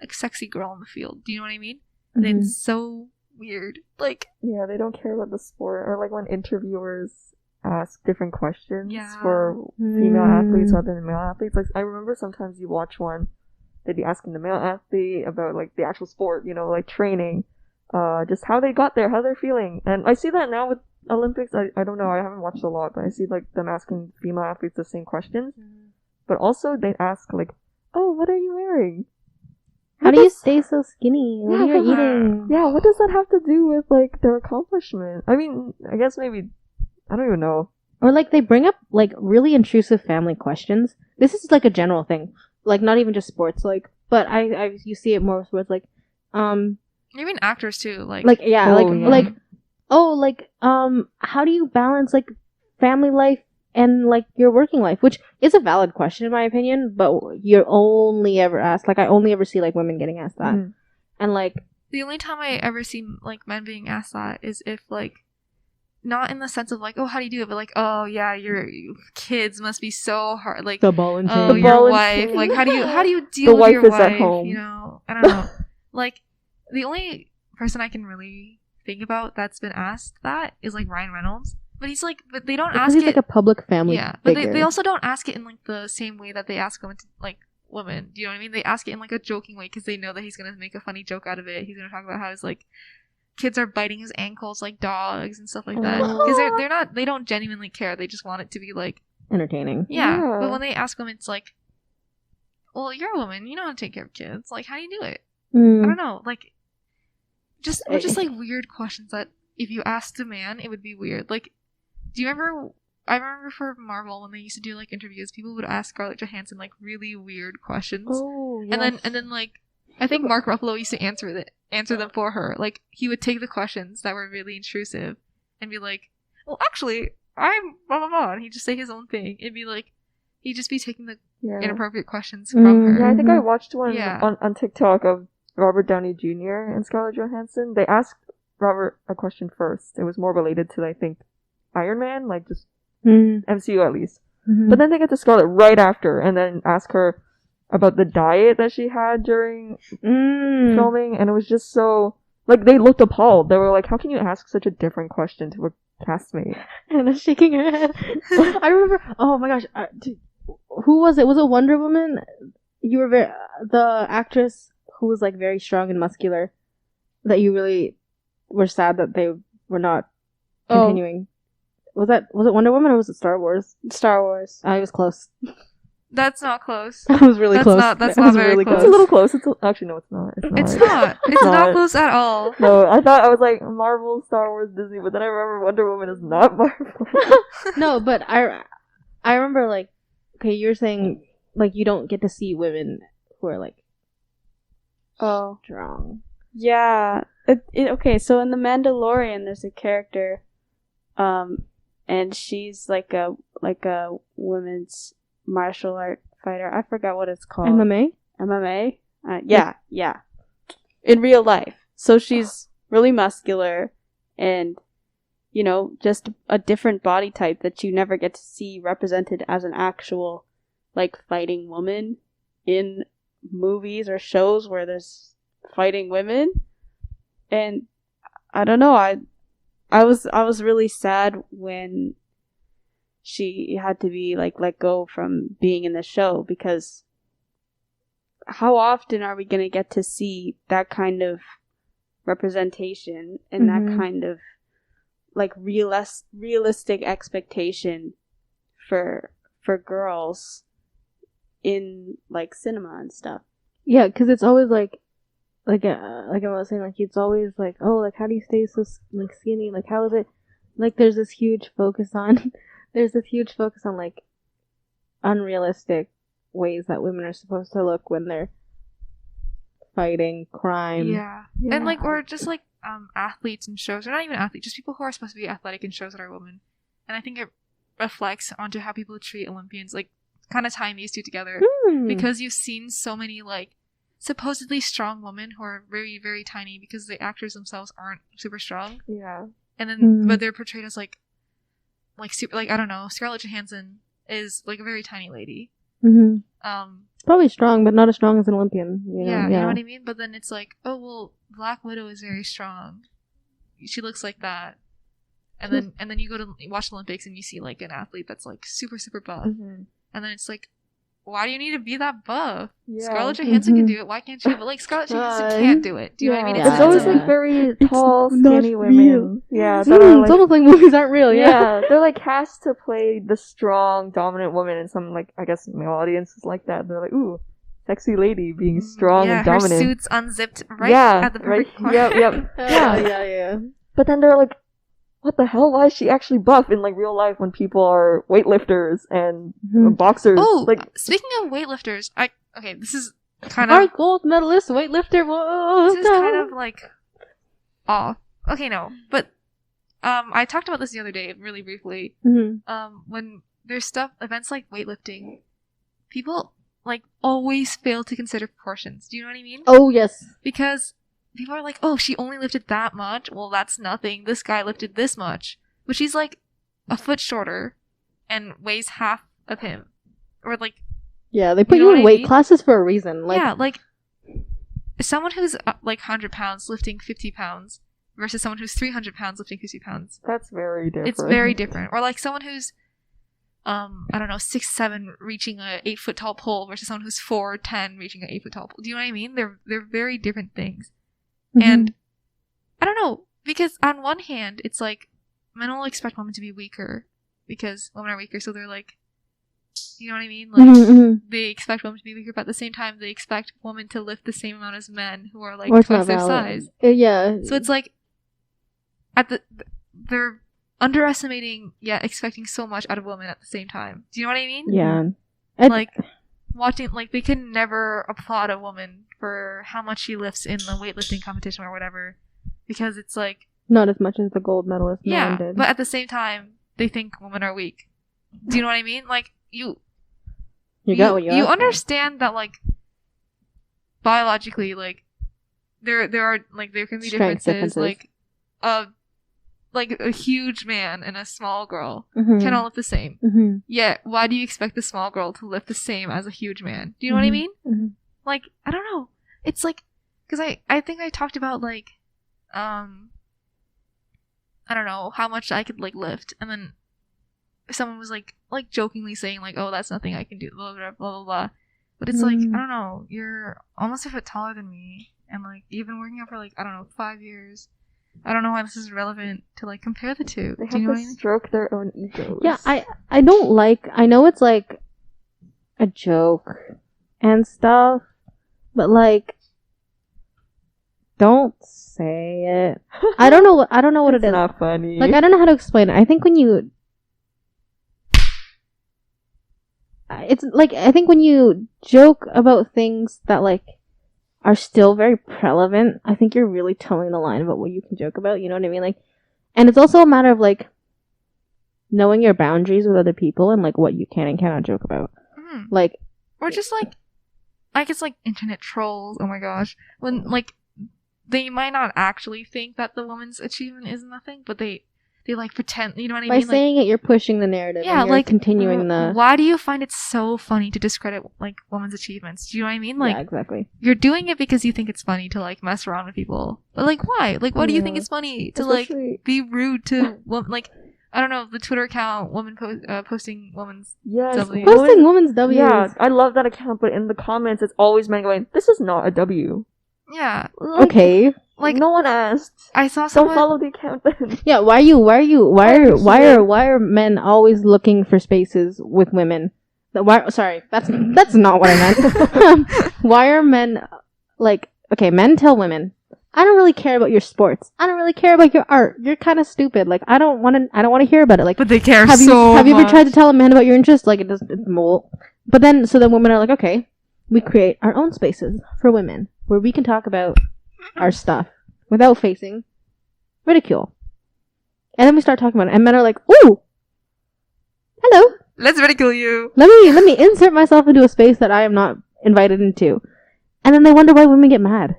a sexy girl on the field. Do you know what I mean? And Mhm. it's so weird. Like Yeah, they don't care about the sport. Or like when interviewers ask different questions Yeah. for female athletes Mm. rather than male athletes. Like I remember sometimes you watch one, they'd be asking the male athlete about like the actual sport, you know, like training, just how they got there, how they're feeling. And I see that now with Olympics. I don't know, I haven't watched a lot, but I see like them asking female athletes the same questions. But also they ask like, oh, what are you wearing? How do you stay so skinny? What are you Yeah. eating? Yeah, what does that have to do with like their accomplishment? I mean, I guess maybe, I don't even know. Or like they bring up like really intrusive family questions. This is like a general thing, like not even just sports. Like, but I you see it more with sports. Like, even actors too. Like yeah, how do you balance like family life and like your working life, which is a valid question in my opinion, but you're only ever asked, like I only ever see like women getting asked that. Mhm. And like the only time I ever see like men being asked that is if like not in the sense of like, oh, how do you do it, but like, oh yeah, your kids must be so hard. Like, the ball and oh, The your ball and wife. chain. Like, how do you The deal with wife your is wife? at home. You know, I don't know. Like, the only person I can really think about that's been asked that is like Ryan Reynolds. But he's like, but they don't because ask he's it. like a public family Yeah, but figure. they also don't ask it in like the same way that they ask women to, like women. Do you know what I mean? They ask it in like a joking way because they know that he's gonna make a funny joke out of it. He's gonna talk about how his like kids are biting his ankles like dogs and stuff like that. Because they don't genuinely care. They just want it to be like entertaining. yeah. Yeah. But when they ask women, it's like, well, you're a woman. You know how to take care of kids. Like, how do you do it? I don't know. Like, just like weird questions that if you asked a man, it would be weird. Like, do you remember? I remember for Marvel when they used to do like interviews, people would ask Scarlett Johansson like really weird questions, Oh, yes. and then like I think Mark Ruffalo used to answer them for her. Like he would take the questions that were really intrusive and be like, "Well, actually, I'm blah blah blah," and he'd just say his own thing. It'd be like he'd just be taking the Yeah. inappropriate questions from her. Yeah, I think I Mhm. watched one Yeah. on TikTok of Robert Downey Jr. and Scarlett Johansson. They asked Robert a question first. It was more related to, I think, Iron Man, like just MCU at least. But then they get to Scarlett right after and then ask her about the diet that she had during filming, and it was just so, like, they looked appalled. They were like, how can you ask such a different question to a castmate? Anna shaking her head. I remember. Oh my gosh, who was it? Was it Wonder Woman? You were the actress who was like very strong and muscular. That you really were sad that they were not continuing. Was it Wonder Woman or was it Star Wars? Star Wars. I was close. That's not close. I was really close. That's I not was very really close. It's a little close. Actually, no, it's not. It's not. It's not close at all. No, I thought I was like Marvel, Star Wars, Disney, but then I remember Wonder Woman is not Marvel. No, but I remember like, okay, you were saying like you don't get to see women who are like strong. Yeah. Okay, so in The Mandalorian, there's a character, and she's like a women's martial art fighter. I forgot what it's called. MMA? Yeah. In real life. So she's really muscular and, you know, just a different body type that you never get to see represented as an actual, like, fighting woman in movies or shows where there's fighting women. And I don't know, I was really sad when she had to be like let go from being in the show, because how often are we going to get to see that kind of representation and that kind of like realistic expectation for girls in like cinema and stuff? Yeah, because it's always like I was saying, like it's always like, oh, like how do you stay so like skinny? Like how is it? Like there's this huge focus on like unrealistic ways that women are supposed to look when they're fighting crime. Yeah. And like, or just like athletes in shows, or not even athletes, just people who are supposed to be athletic in shows that are women. And I think it reflects onto how people treat Olympians, like kind of tying these two together, because you've seen so many like supposedly strong women who are very, very tiny because the actors themselves aren't super strong. Yeah. And then, but they're portrayed as like super, like, I don't know, Scarlett Johansson is like a very tiny lady. Probably strong, but not as strong as an Olympian. You know? You know what I mean? But then it's like, oh well, Black Widow is very strong. She looks like that. And then you go to watch the Olympics and you see like an athlete that's like super, super buff. And then it's like, why do you need to be that buff? Scarlett Johansson can do it. Why can't you? But like Scarlett Johansson can't do it. Do you know what I mean? It's always like very tall, skinny women. Real. Yeah, that are, like, it's almost like movies aren't real. Yeah, they're like cast to play the strong, dominant woman, and some like I guess male audiences like that. They're like, ooh, sexy lady being strong and dominant. Her suit's unzipped at the perfect point. Yeah. But then they're like, what the hell? Why is she actually buff in like real life when people are weightlifters and boxers? Oh, like speaking of weightlifters, this is kind of our gold medalist weightlifter. Whoa, this is kind of like off. Okay, no, but I talked about this the other day really briefly. When there's events like weightlifting, people like always fail to consider proportions. Do you know what I mean? Oh yes, because people are like, oh, she only lifted that much. Well, that's nothing. This guy lifted this much. But she's like a foot shorter and weighs half of him. Or like... Yeah, they put you in weight classes for a reason. Like, yeah, like someone who's like 100 pounds lifting 50 pounds versus someone who's 300 pounds lifting 50 pounds. That's very different. It's very different. Or like someone who's, I don't know, 6'7" reaching a 8-foot tall pole versus someone who's 4'10" reaching an 8-foot tall pole. Do you know what I mean? They're very different things. And I don't know, because on one hand, it's like men will expect women to be weaker because women are weaker, so they're like, you know what I mean? Like, they expect women to be weaker, but at the same time, they expect women to lift the same amount as men who are like twice their size. Yeah. So it's like, they're underestimating, expecting so much out of women at the same time. Do you know what I mean? Yeah. Like, watching, like, they can never applaud a woman for how much she lifts in the weightlifting competition or whatever, because it's like not as much as the gold medalist man did. But at the same time, they think women are weak. Do you know what I mean? Like you got what you understand that like biologically, like there are like there can be differences. Like a huge man and a small girl cannot lift the same. Yet, why do you expect the small girl to lift the same as a huge man? Do you know what I mean? Like, I don't know. It's like, because I think I talked about, like, I don't know, how much I could, like, lift. And then someone was, like jokingly saying, like, oh, that's nothing I can do, blah, blah, blah, blah, blah. But it's like, I don't know, you're almost a foot taller than me. And, like, you've been working out for, like, I don't know, 5 years. I don't know why this is relevant to, like, compare the two. They have to stroke their own egos. Yeah, I don't like, I know it's, like, a joke and stuff. But like, don't say it. I don't know what it is. It's not funny. Like, I don't know how to explain it. I think when you, joke about things that like are still very relevant, I think you're really towing the line about what you can joke about. You know what I mean? Like, and it's also a matter of like knowing your boundaries with other people and like what you can and cannot joke about. Like, or just like. I guess, like, internet trolls, oh my gosh, when, like, they might not actually think that the woman's achievement is nothing, but they like, pretend, you know what I mean? By saying it, you're pushing the narrative, and you're like, continuing the... Why do you find it so funny to discredit, like, women's achievements? Do you know what I mean? Like, yeah, exactly. You're doing it because you think it's funny to, like, mess around with people. But, like, why? Like, why do you think it's funny to, especially... like, be rude to, like... I don't know, the Twitter account, posting women's W. Posting women's W. Yeah, I love that account, but in the comments, it's always men going, this is not a W. Yeah. Like, okay. Like, no one asked. I saw someone... Don't follow the account then. Yeah, why are men always looking for spaces with women? Sorry, that's not what I meant. Why are men, like, okay, men tell women, I don't really care about your sports. I don't really care about your art. You're kind of stupid. Like, I don't want to hear about it. Like, but they care have so you much. ever tried to tell a man about your interests? Like, But then, so then women are like, okay, we create our own spaces for women where we can talk about our stuff without facing ridicule. And then we start talking about it, and men are like, ooh, hello. Let's ridicule you. Let me insert myself into a space that I am not invited into. And then they wonder why women get mad.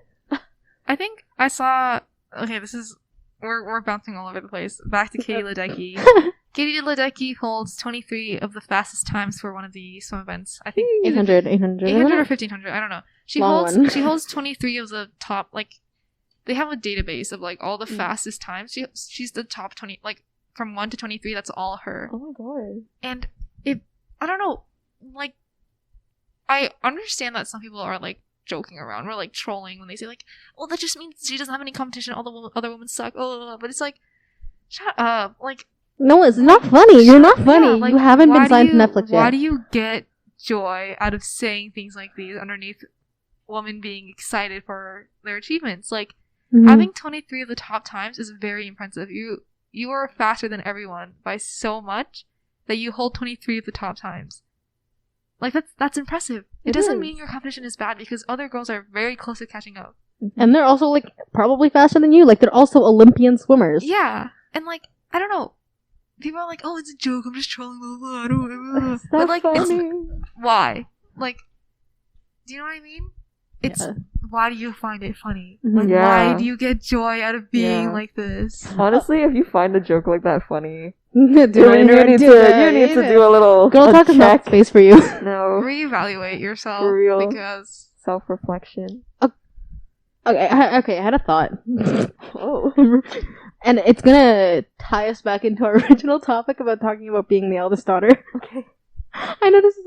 I think I saw... Okay, this is... We're bouncing all over the place. Back to Katie Ledecky. Katie Ledecky holds 23 of the fastest times for one of the swim events. I think 800 or 1500. I don't know. She holds 23 of the top, like, they have a database of like all the fastest times. She's the top 20, like from 1 to 23. That's all her. Oh my god. And I don't know, like, I understand that some people are like joking around or like trolling when they say like, well, that just means she doesn't have any competition. All the other women suck. Oh, but it's like, shut up. Like, no, it's not funny. You're not funny. Yeah, like, you haven't been signed to Netflix yet. Why do you get joy out of saying things like these underneath women being excited for their achievements? Like, having 23 of the top times is very impressive. You are faster than everyone by so much that you hold 23 of the top times. Like, that's impressive. It doesn't mean your competition is bad because other girls are very close to catching up. And they're also, like, probably faster than you. Like, they're also Olympian swimmers. Yeah. And, like, I don't know. People are like, oh, it's a joke. I'm just trolling. Blah, blah, blah. But, like, it's... Why? Like, do you know what I mean? It's... Yeah. Why do you find it funny? Like, why do you get joy out of being like this? Honestly, if you find a joke like that funny... you need to do a little... Girl, talk about space for you. No. Reevaluate yourself. For real. Because... Self-reflection. Okay, I had a thought. Oh. And it's gonna tie us back into our original topic about talking about being the eldest daughter. Okay. I know this is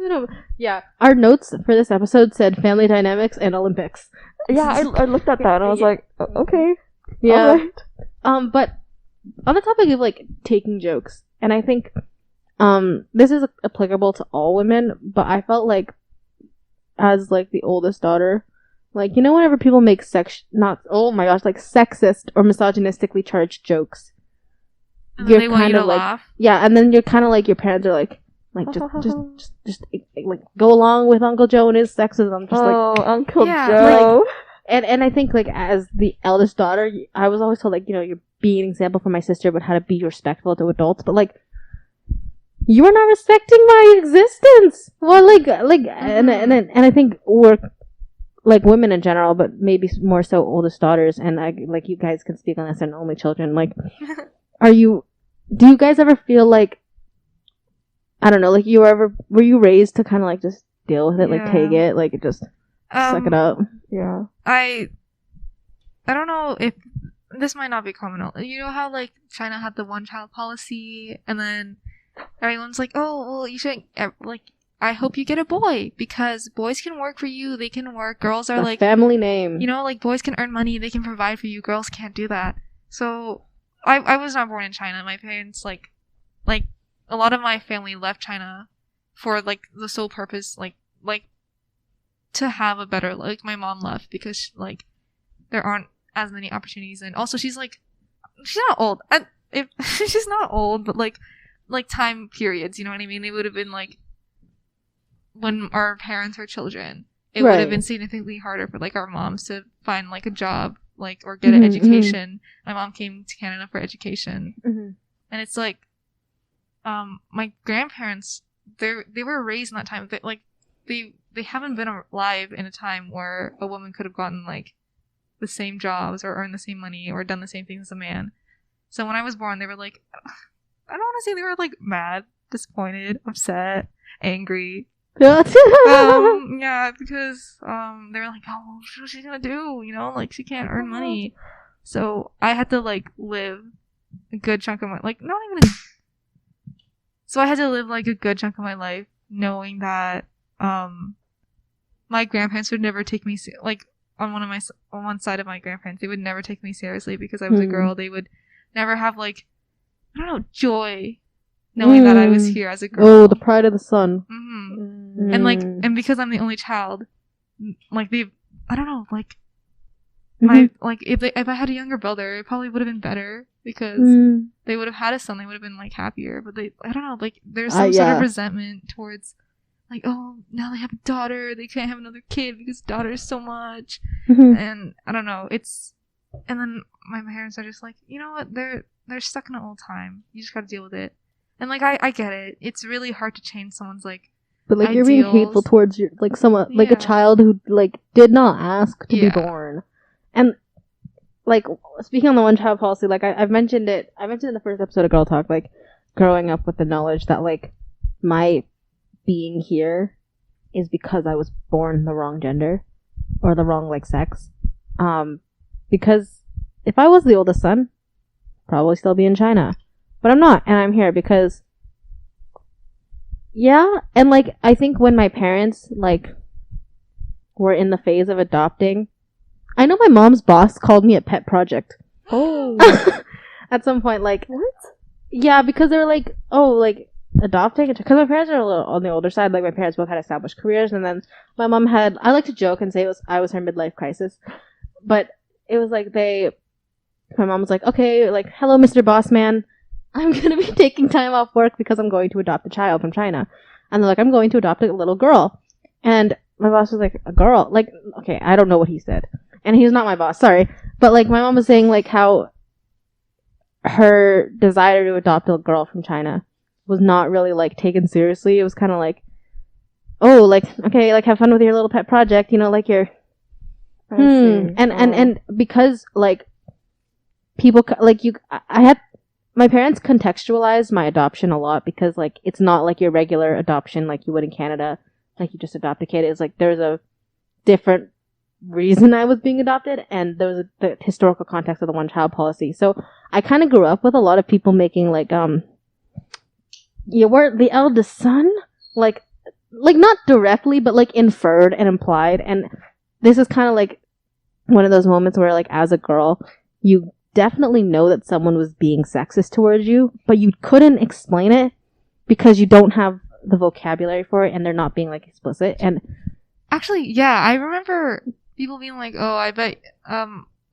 our notes for this episode said family dynamics and Olympics. Yeah, I looked at that and I was like, okay. Yeah. Right. But on the topic of like taking jokes, and I think this is applicable to all women, but I felt like as like the oldest daughter, like, you know, whenever people make sexist or misogynistically charged jokes, and you're kind of like, laugh. Yeah, and then you're kind of like, your parents are like just like go along with Uncle Joe and his sexism. Just Uncle Joe. Like, and I think like as the eldest daughter, I was always told like, you know, you're being an example for my sister about how to be respectful to adults, but like, you are not respecting my existence. Well, and I think we're like women in general, but maybe more so oldest daughters, and like you guys can speak on this, and only children. Like, do you guys ever feel like, I don't know, like were you raised to kind of like just deal with it, like take it, like just suck it up? Yeah. I don't know if this might not be common. You know how like China had the one child policy, and then everyone's like, oh, well, you should like. I hope you get a boy because boys can work for you. They can work. Girls are like family name. You know, like boys can earn money. They can provide for you. Girls can't do that. So I was not born in China. My parents like a lot of my family left China for like the sole purpose like to have a better, like my mom left because like there aren't as many opportunities, and also she's not old. She's not old, but like time periods. You know what I mean? They would have been like. When our parents were children, it would have been significantly harder for like our moms to find like a job, like, or get an education. My mom came to Canada for education, and it's like, my grandparents, they were raised in that time. They haven't been alive in a time where a woman could have gotten like the same jobs or earned the same money or done the same things as a man. So when I was born, they were like, I don't want to say they were like mad, disappointed, upset, angry. Yeah, because they were like, oh, what's she gonna do? You know, like she can't earn money. So I had to like live a good chunk of my So I had to live like a good chunk of my life knowing that my grandparents would never take me like on one side of my grandparents, they would never take me seriously because I was a girl. They would never have like, I don't know, joy knowing that I was here as a girl. Oh, the pride of the son. And like, and because I'm the only child, like I don't know, like like if I had a younger brother, it probably would have been better because they would have had a son. They would have been like happier. But I don't know, like there's some sort of resentment towards like, oh, now they have a daughter, they can't have another kid because daughter is so much. Mhm. And I don't know, and then my parents are just like, you know what, they're stuck in an old time. You just gotta deal with it. And like, I get it. It's really hard to change someone's like, But like you're being hateful ideals. towards your like someone like a Yeah. child who like did not ask to be Yeah. born. And like speaking on the one child policy, like I've mentioned it. I mentioned in the first episode of Girl Talk, like growing up with the knowledge that like my being here is because I was born the wrong gender or the wrong like sex. Because if I was the oldest son, probably still be in China, but I'm not, and I'm here because. Yeah, and like I think when my parents like were in the phase of adopting, I know my mom's boss called me a pet project. Oh. At some point, like What? yeah, because they were like, oh, like adopting, because my parents are a little on the older side. Like my parents both had established careers, and then my mom had. I like to joke and say I was her midlife crisis, but it was like my mom was like, okay, like hello, Mr. Boss Man. I'm going to be taking time off work because I'm going to adopt a child from China. And they're like, I'm going to adopt a little girl. And my boss was like, a girl? Like, okay, I don't know what he said. And he's not my boss, sorry. But like, my mom was saying like how her desire to adopt a girl from China was not really like taken seriously. It was kind of like, oh, like, okay, like have fun with your little pet project, you know, like your, I see. and because like people, like my parents contextualized my adoption a lot because, like, it's not like your regular adoption like you would in Canada. Like, you just adopt a kid. It's like there's a different reason I was being adopted, and there was the historical context of the one-child policy. So I kind of grew up with a lot of people making, like, you were the eldest son? Like not directly, but, like, inferred and implied. And this is kind of, like, one of those moments where, like, as a girl, you definitely know that someone was being sexist towards you, but you couldn't explain it because you don't have the vocabulary for it and they're not being like explicit. And Actually, yeah, I remember people being like, oh, I bet,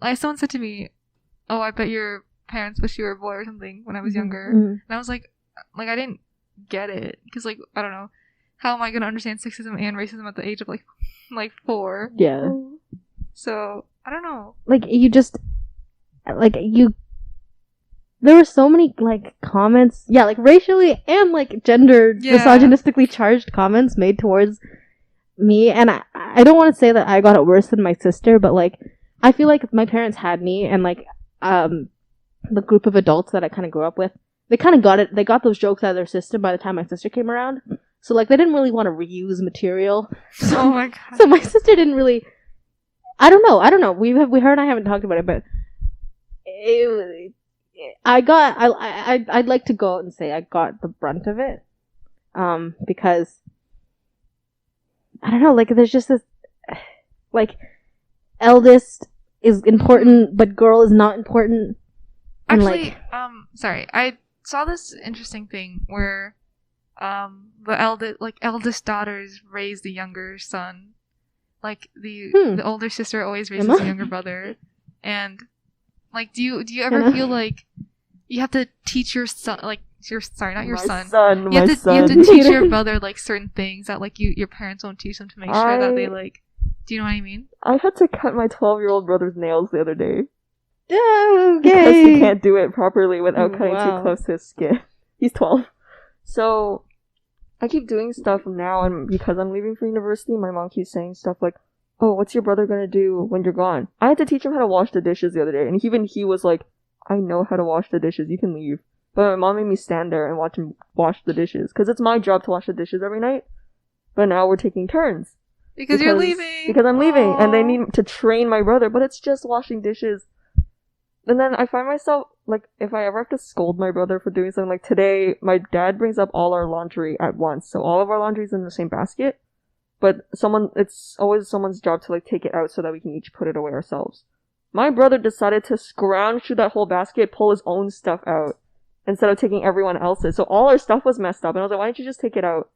like someone said to me, oh, I bet your parents wish you were a boy or something when I was younger. Mhm. And I was like, I didn't get it. Because, like, I don't know, how am I going to understand sexism and racism at the age of, like 4? Yeah. So, I don't know. Like, you just, like, there were so many, like, comments, yeah, like, racially and, like, gender misogynistically charged comments made towards me, and I don't want to say that I got it worse than my sister, but, like, I feel like my parents had me, and, like, the group of adults that I kind of grew up with, they kind of they got those jokes out of their system by the time my sister came around, so, like, they didn't really want to reuse material, so, Oh my god. so my sister didn't really, I don't know, her and I haven't talked about it, but I'd like to go out and say I got the brunt of it, because I don't know, like there's just this, like, eldest is important, but girl is not important. And Actually, sorry, I saw this interesting thing where, the eldest daughters raise the younger son, like the older sister always raises the younger brother, and. Like, do you ever feel like you have to teach your son, like, your son. You have to teach your brother, like, certain things that, like, your parents won't teach them to make sure that they, like, do you know what I mean? I had to cut my 12-year-old brother's nails the other day. Okay. Because he can't do it properly without cutting Wow. too close to his skin. He's 12. So, I keep doing stuff now, and because I'm leaving for university, my mom keeps saying stuff like, oh, what's your brother gonna do when you're gone? I had to teach him how to wash the dishes the other day, and even he was like, I know how to wash the dishes, you can leave. But my mom made me stand there and watch him wash the dishes, because it's my job to wash the dishes every night. But now we're taking turns. Because you're leaving! Because I'm leaving, and they Aw. need to train my brother, but it's just washing dishes. And then I find myself, like, if I ever have to scold my brother for doing something, like today, my dad brings up all our laundry at once, so all of our laundry is in the same basket. But it's always someone's job to, like, take it out so that we can each put it away ourselves. My brother decided to scrounge through that whole basket, pull his own stuff out, instead of taking everyone else's. So all our stuff was messed up, and I was like, why don't you just take it out,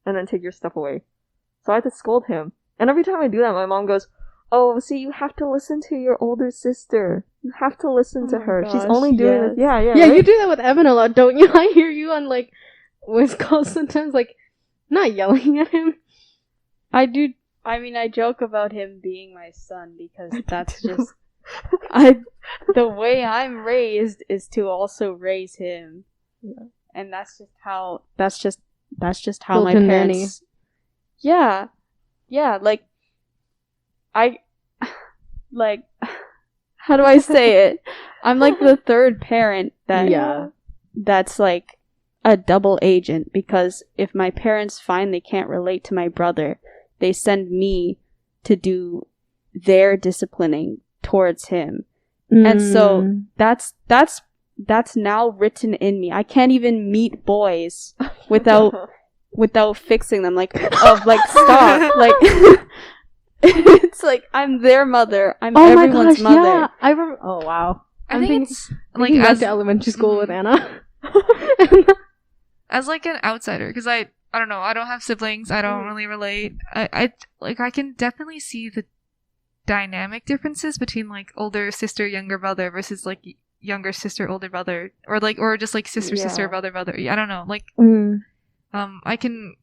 and then take your stuff away? So I had to scold him. And every time I do that, my mom goes, oh, see, you have to listen to your older sister. You have to listen to her. She's only doing this. Yeah, Yeah, right? you do that with Evan a lot, don't you? I hear you on, like, voice calls sometimes, like, Not yelling at him. I do. I mean, I joke about him being my son because that's just the way I'm raised is to also raise him, and that's just how my Built-in parents. Yeah, like how do I say it? I'm like the third parent that's like a double agent, because if my parents find they can't relate to my brother, they send me to do their disciplining towards him. And so that's now written in me. I can't even meet boys without fixing them, stop. Like it's like I'm their mother. I'm everyone's mother. Yeah. I remember. Oh wow. I think it's like thinking back as to elementary school with Anna. as like an outsider, because I don't know, I don't have siblings, I don't really relate. I can definitely see the dynamic differences between like older sister, younger brother versus like younger sister, older brother, or just like sister, sister, brother, brother. I don't know, like I can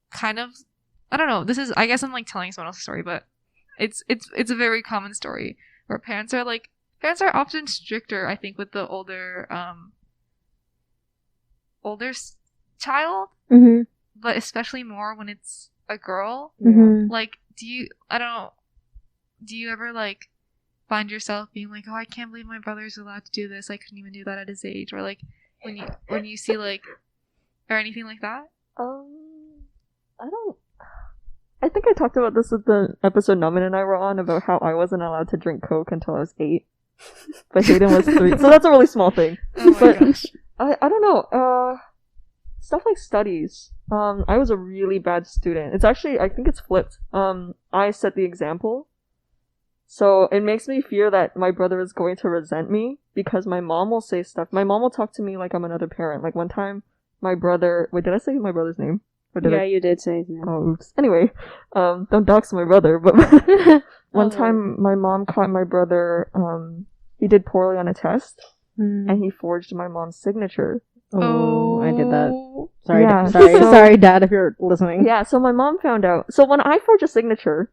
kind of, I don't know. This is, I guess I'm like telling someone else's story, but it's a very common story where parents are often stricter, I think, with the older child, but especially more when it's a girl. Like, do you ever like find yourself being like, oh, I can't believe my brother's allowed to do this, I couldn't even do that at his age, or like when you see like, or anything like that? I think I talked about this with the episode Naman and I were on, about how I wasn't allowed to drink Coke until I was 8. But Hayden was 3. So that's a really small thing. Oh my gosh. I don't know. Stuff like studies. I was a really bad student. It's actually, I think it's flipped. I set the example. So it makes me fear that my brother is going to resent me, because my mom will say stuff. My mom will talk to me like I'm another parent. Like one time, my brother... Wait, did I say my brother's name? You did say his name. Oh, oops. Anyway, don't dox my brother, but one time my mom caught my brother, he did poorly on a test, and he forged my mom's signature. Oh, I did that. Sorry, Yeah, sorry, Dad, if you're listening. Yeah, so my mom found out. So when I forge a signature,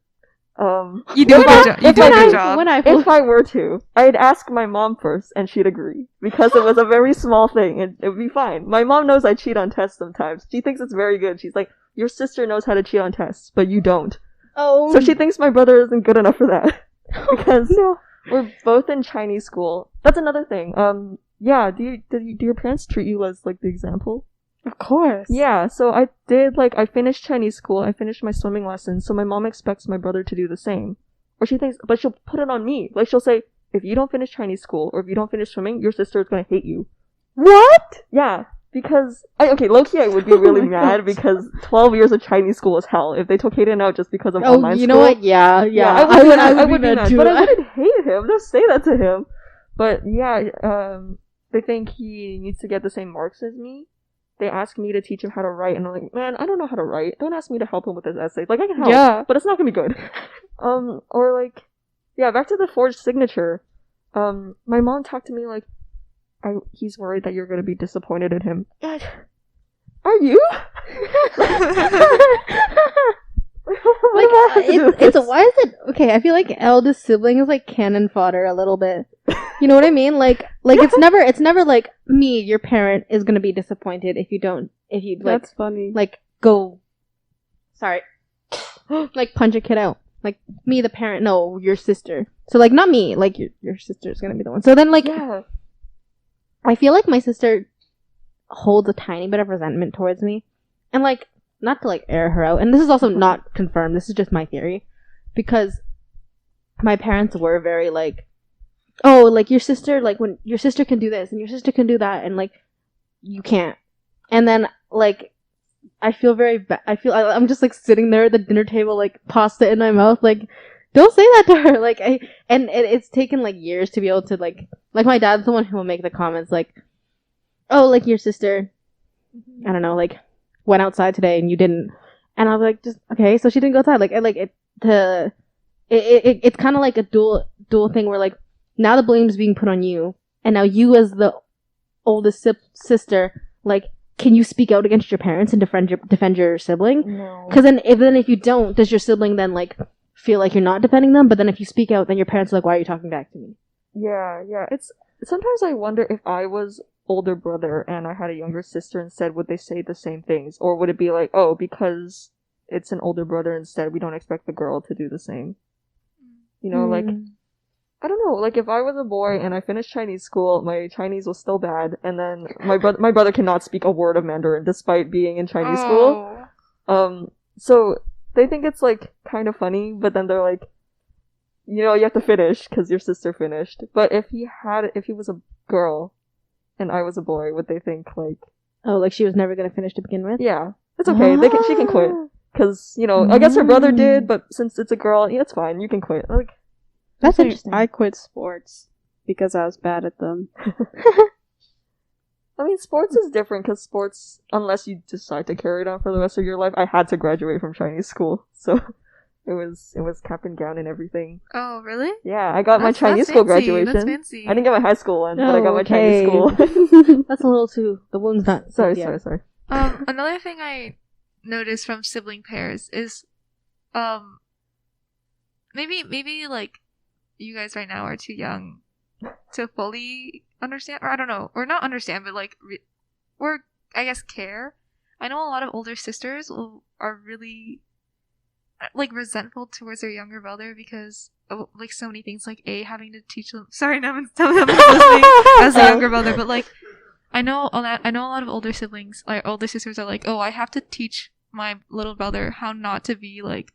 you do a good job. You do a good job. If I were to, I'd ask my mom first, and she'd agree, because it was a very small thing, and it would be fine. My mom knows I cheat on tests sometimes. She thinks it's very good. She's like, your sister knows how to cheat on tests, but you don't. Oh. So she thinks my brother isn't good enough for that. Because we're both in Chinese school. That's another thing. Yeah, do your parents treat you as like the example? Of course. Yeah, so I did, like, I finished Chinese school, I finished my swimming lessons, so my mom expects my brother to do the same. Or she thinks, but she'll put it on me. Like, she'll say, if you don't finish Chinese school, or if you don't finish swimming, your sister is gonna hate you. What? Yeah, because, low-key I would be really mad, because 12 years of Chinese school is hell. If they took Hayden out just because of online school. You know what? Yeah. I would be mad. But I wouldn't hate him, just say that to him. But yeah, they think he needs to get the same marks as me. They ask me to teach him how to write, and I'm like, man, I don't know how to write. Don't ask me to help him with his essays. Like, I can help, but it's not gonna be good. Or like, yeah, back to the forged signature. My mom talked to me like, he's worried that you're gonna be disappointed in him. Are you? It's why is it okay? I feel like eldest sibling is like cannon fodder a little bit. You know what I mean? Like it's never like me, your parent is gonna be disappointed if you like. That's funny. Like go. Sorry. Like punch a kid out. Like me, the parent. No, your sister. So like not me. Like your sister is gonna be the one. So then like, I feel like my sister holds a tiny bit of resentment towards me, and like. Not to like air her out, and this is also not confirmed, this is just my theory, because my parents were very like, oh, like your sister, like when your sister can do this and your sister can do that, and like you can't. And then like I feel I'm just like sitting there at the dinner table, like pasta in my mouth, like don't say that to her. Like it's taken like years to be able to like my dad's the one who will make the comments like, oh, like your sister, I don't know, like went outside today and you didn't, and I was like, just okay, so she didn't go outside. It's kind of like a dual thing where like now the blame's being put on you, and now you as the oldest sister, like can you speak out against your parents and defend your sibling? No. Because then if you don't, does your sibling then like feel like you're not defending them? But then if you speak out, then your parents are like, why are you talking back to me? Yeah. It's sometimes I wonder if I was older brother and I had a younger sister instead, would they say the same things, or would it be like, oh, because it's an older brother instead, we don't expect the girl to do the same? You know, like, I don't know, like if I was a boy and I finished Chinese school, my Chinese was still bad, and then my brother cannot speak a word of Mandarin despite being in Chinese school. So they think it's like kind of funny, but then they're like, you know, you have to finish because your sister finished. But if he was a girl and I was a boy, would they think like, oh, like she was never gonna finish to begin with? Yeah, it's okay. She can quit because, you know, I guess her brother did, but since it's a girl, yeah, it's fine. You can quit. Like, that's interesting. I quit sports because I was bad at them. I mean, sports is different because sports, unless you decide to carry it on for the rest of your life, I had to graduate from Chinese school, so it was cap and gown and everything. Oh, really? Yeah, I got my Chinese school graduation. That's fancy. I didn't get my high school one, but I got my Chinese school. That's a little too. The wound's not. Sorry. Another thing I noticed from sibling pairs is, maybe like you guys right now are too young to fully understand, or I don't know, or not understand, but like, or I guess care. I know a lot of older sisters are really like resentful towards their younger brother because of like so many things, like having to teach them. Sorry, no one's listening as a younger brother, but like I know a lot of older siblings, like older sisters, are like, oh, I have to teach my little brother how not to be like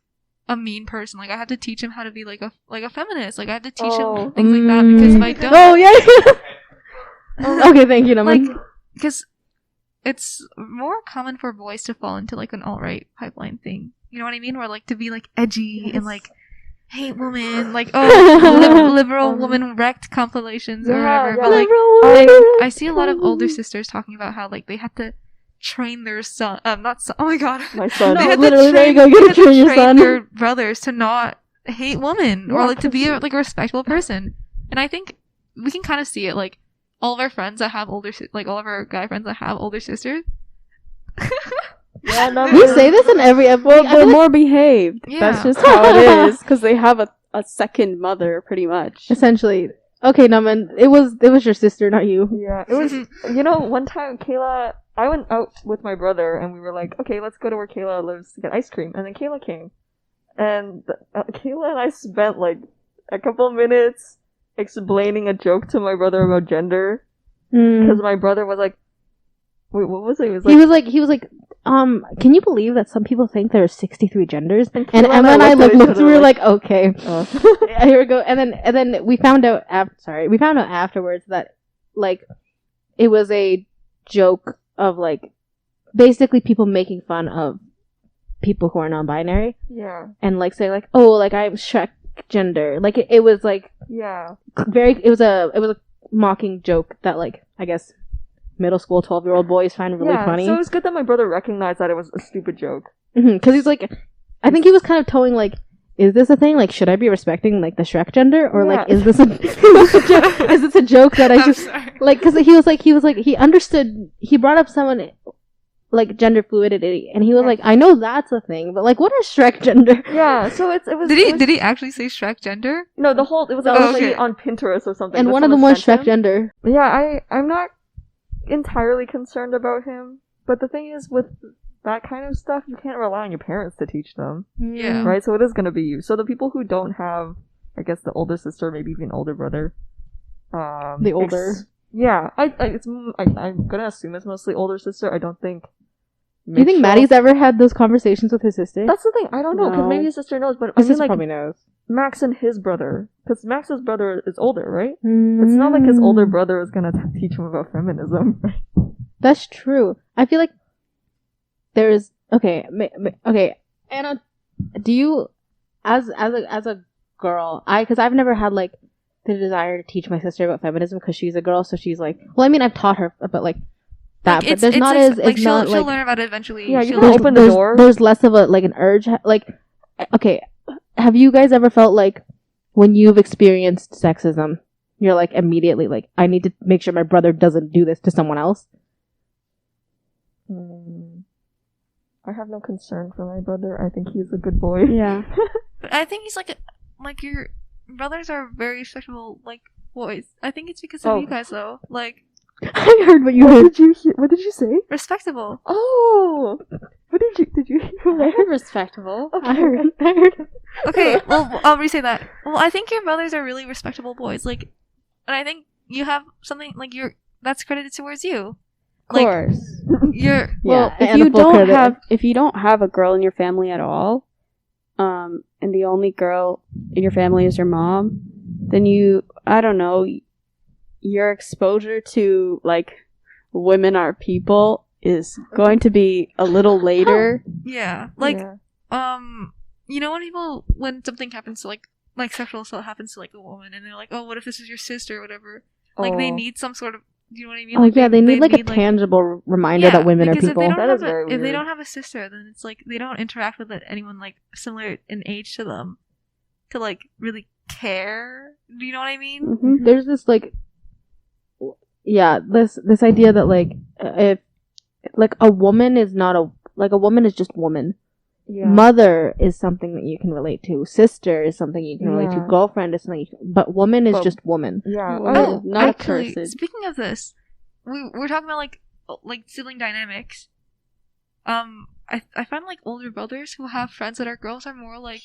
a mean person. Like I have to teach him how to be like a feminist. Like I have to teach him things like that because if I don't, okay, thank you, Naman. Like because it's more common for boys to fall into like an alt-right pipeline thing. You know what I mean? Where like to be like edgy and like hate woman, like liberal woman wrecked compilations or whatever. But like I see a lot of older sisters talking about how like they had to train their son, not son. Oh my god, my son. No, literally, there you go. You train your son. Their brothers to not hate women or like to be a respectable person. And I think we can kind of see it. Like all of our friends that have all of our guy friends that have older sisters. Yeah, no, we say this in every episode. Well, they're more behaved. Yeah. That's just how it is because they have a second mother, pretty much. Essentially. Okay, Naman, it was your sister, not you. Yeah, it was. You know, one time Kaila, I went out with my brother and we were like, okay, let's go to where Kaila lives to get ice cream. And then Kaila came, and Kaila and I spent like a couple minutes explaining a joke to my brother about gender because my brother was like, wait, what was it? He was like, can you believe that some people think there are 63 genders? And Emma and I looked, we were like, okay, here we go. And then we found out afterwards that like it was a joke of like basically people making fun of people who are non-binary. Yeah. And like say like, oh, like I'm Shrek gender. Like it was like it was a mocking joke that like I guess middle school 12-year-old boys find really funny. So it was good that my brother recognized that it was a stupid joke. Because he's like, I think he was kind of towing like, is this a thing? Like, should I be respecting like the Shrek gender, or like, is this a joke that I should like? Because he was like, he understood. He brought up someone like gender fluidity, and he was like, I know that's a thing, but like, what is Shrek gender? Yeah, so it was. Did he actually say Shrek gender? No, it was like on Pinterest or something. And one of them was Shrek gender. Yeah, I'm not entirely concerned about him, but the thing is with that kind of stuff you can't rely on your parents to teach them, right? So it is going to be you. So the people who don't have, I guess, the older sister, maybe even older brother, I'm gonna assume it's mostly older sister. I don't think. Do you think Maddie's ever had those conversations with his sister? That's the thing, I don't know, because maybe his sister knows, but his sister like probably knows. Max and his brother, because Max's brother is older, right? It's not like his older brother is gonna teach him about feminism. That's true. I feel like there's okay. Anna, do you, as a girl, because I've never had like the desire to teach my sister about feminism because she's a girl, so she's like, well, I mean, I've taught her about like that, but there's not as like she'll learn about it eventually. Yeah, you she'll can open the door. There's less of a like an urge, like okay. Have you guys ever felt like when you've experienced sexism, you're like immediately like, I need to make sure my brother doesn't do this to someone else? I have no concern for my brother. I think he's a good boy. Yeah. But I think he's like your brothers are very respectable like boys. I think it's because of you guys though. Like I heard what you What heard. did you hear? What did you say? respectable. Oh, what did you hear? I heard respectable. I heard. Okay, well I'll re-say that. Well, I think your brothers are really respectable boys. Like, and I think you have something like that's credited towards you. Of course. You're Well, Yeah, if and you a full credit. if you don't have a girl in your family at all, and the only girl in your family is your mom, then I don't know, your exposure to like women are people is going to be a little later. yeah. Like Yeah. when something happens to like sexual assault happens to like a woman and they're like, oh, what if this is your sister or whatever? Like they Oh. need some sort of, do you know what I mean? Oh Like, yeah, they need like a tangible reminder that women are because people. If they, That don't is have very if they weird. don't have a sister, then it's like they don't interact with anyone like similar in age to them to like really care. Do you know what I mean? Mhm. There's this like, yeah, this idea that like if like a woman is not a woman is just woman. Yeah. Mother is something that you can relate to. Sister is something you can relate to. Yeah. Girlfriend is something but woman is But- just woman. Yeah. Oh, not a actually, person. speaking of this, we're talking about like sibling dynamics. I find like older brothers who have friends that are girls are more like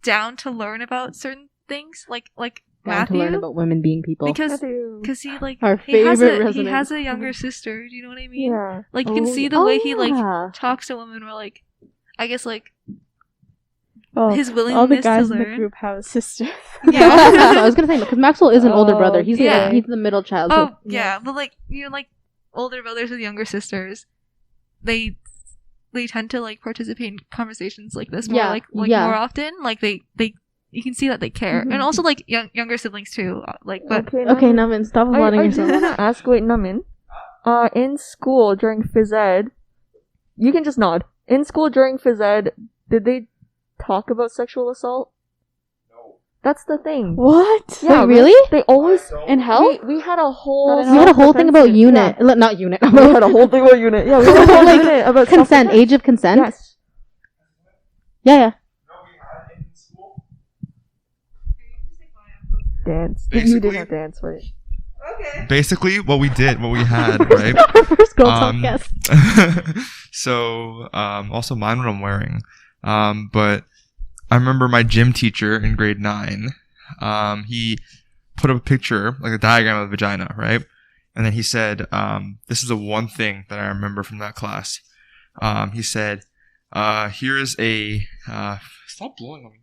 down to learn about certain things, like Down Matthew, to learn about women being people. because Matthew. he like Our he has favorite he resident. has a younger sister. Do you know what I mean? Yeah. Like you can see the way he like yeah. talks to women, or like I guess like Oh, his willingness all the guys to in the learn. group have a sister. Yeah, I was gonna say because Maxwell is an older Oh, brother. He's yeah. he's the middle child. Oh so- yeah, but like like older brothers with younger sisters, they tend to like participate in conversations like this more Yeah, like yeah. more often. Like they you can see that they care, Mhm. and also like younger siblings too. Like but Okay, Naman, stop applauding I do yourself. want to ask, wait, Namin. In school during phys ed, you can just nod. In school during phys ed, did they talk about sexual assault? No. That's the thing. What? Wait, really? They always. In hell? We had a whole. You had a whole thing about self-defense unit, Yeah. not unit. We had a whole thing about unit. Yeah, we had a whole Like, unit about consent, self-defense. age of consent. Yes. Yeah. No, we had it in school. Dance. You Basically- didn't dance, right? Basically, what we had, right? Our first girl talk Um, guest. So, also mind what I'm wearing. But I remember my gym teacher in grade 9, he put up a picture, like a diagram of a vagina, right? And then he said, this is the one thing that I remember from that class. He said, here is a, stop blowing on me.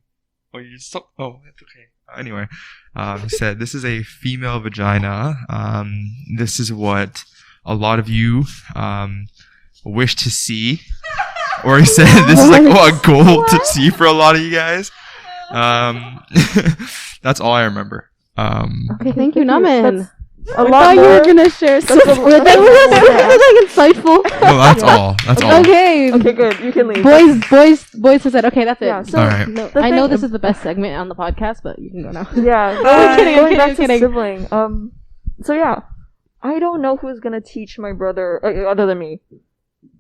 Oh, you just stop. Oh, it's okay. Anyway, he said, this is a female vagina. This is what a lot of you, wish to see. Or he said, this is like a goal to see for a lot of you guys. That's all I remember. Okay, thank you, Naman. A I lot thought you more. were gonna share That's a- something. that's a- Like insightful. No, that's all. That's all. Okay. Okay, good. You can leave. Boys has said, okay, that's it. Yeah, so All right. No, the I know thing- this is the best segment on the podcast, but you can go now. Yeah, I'm kidding, I'm going kidding, back I'm to kidding. sibling. So yeah, I don't know who's gonna teach my brother other than me.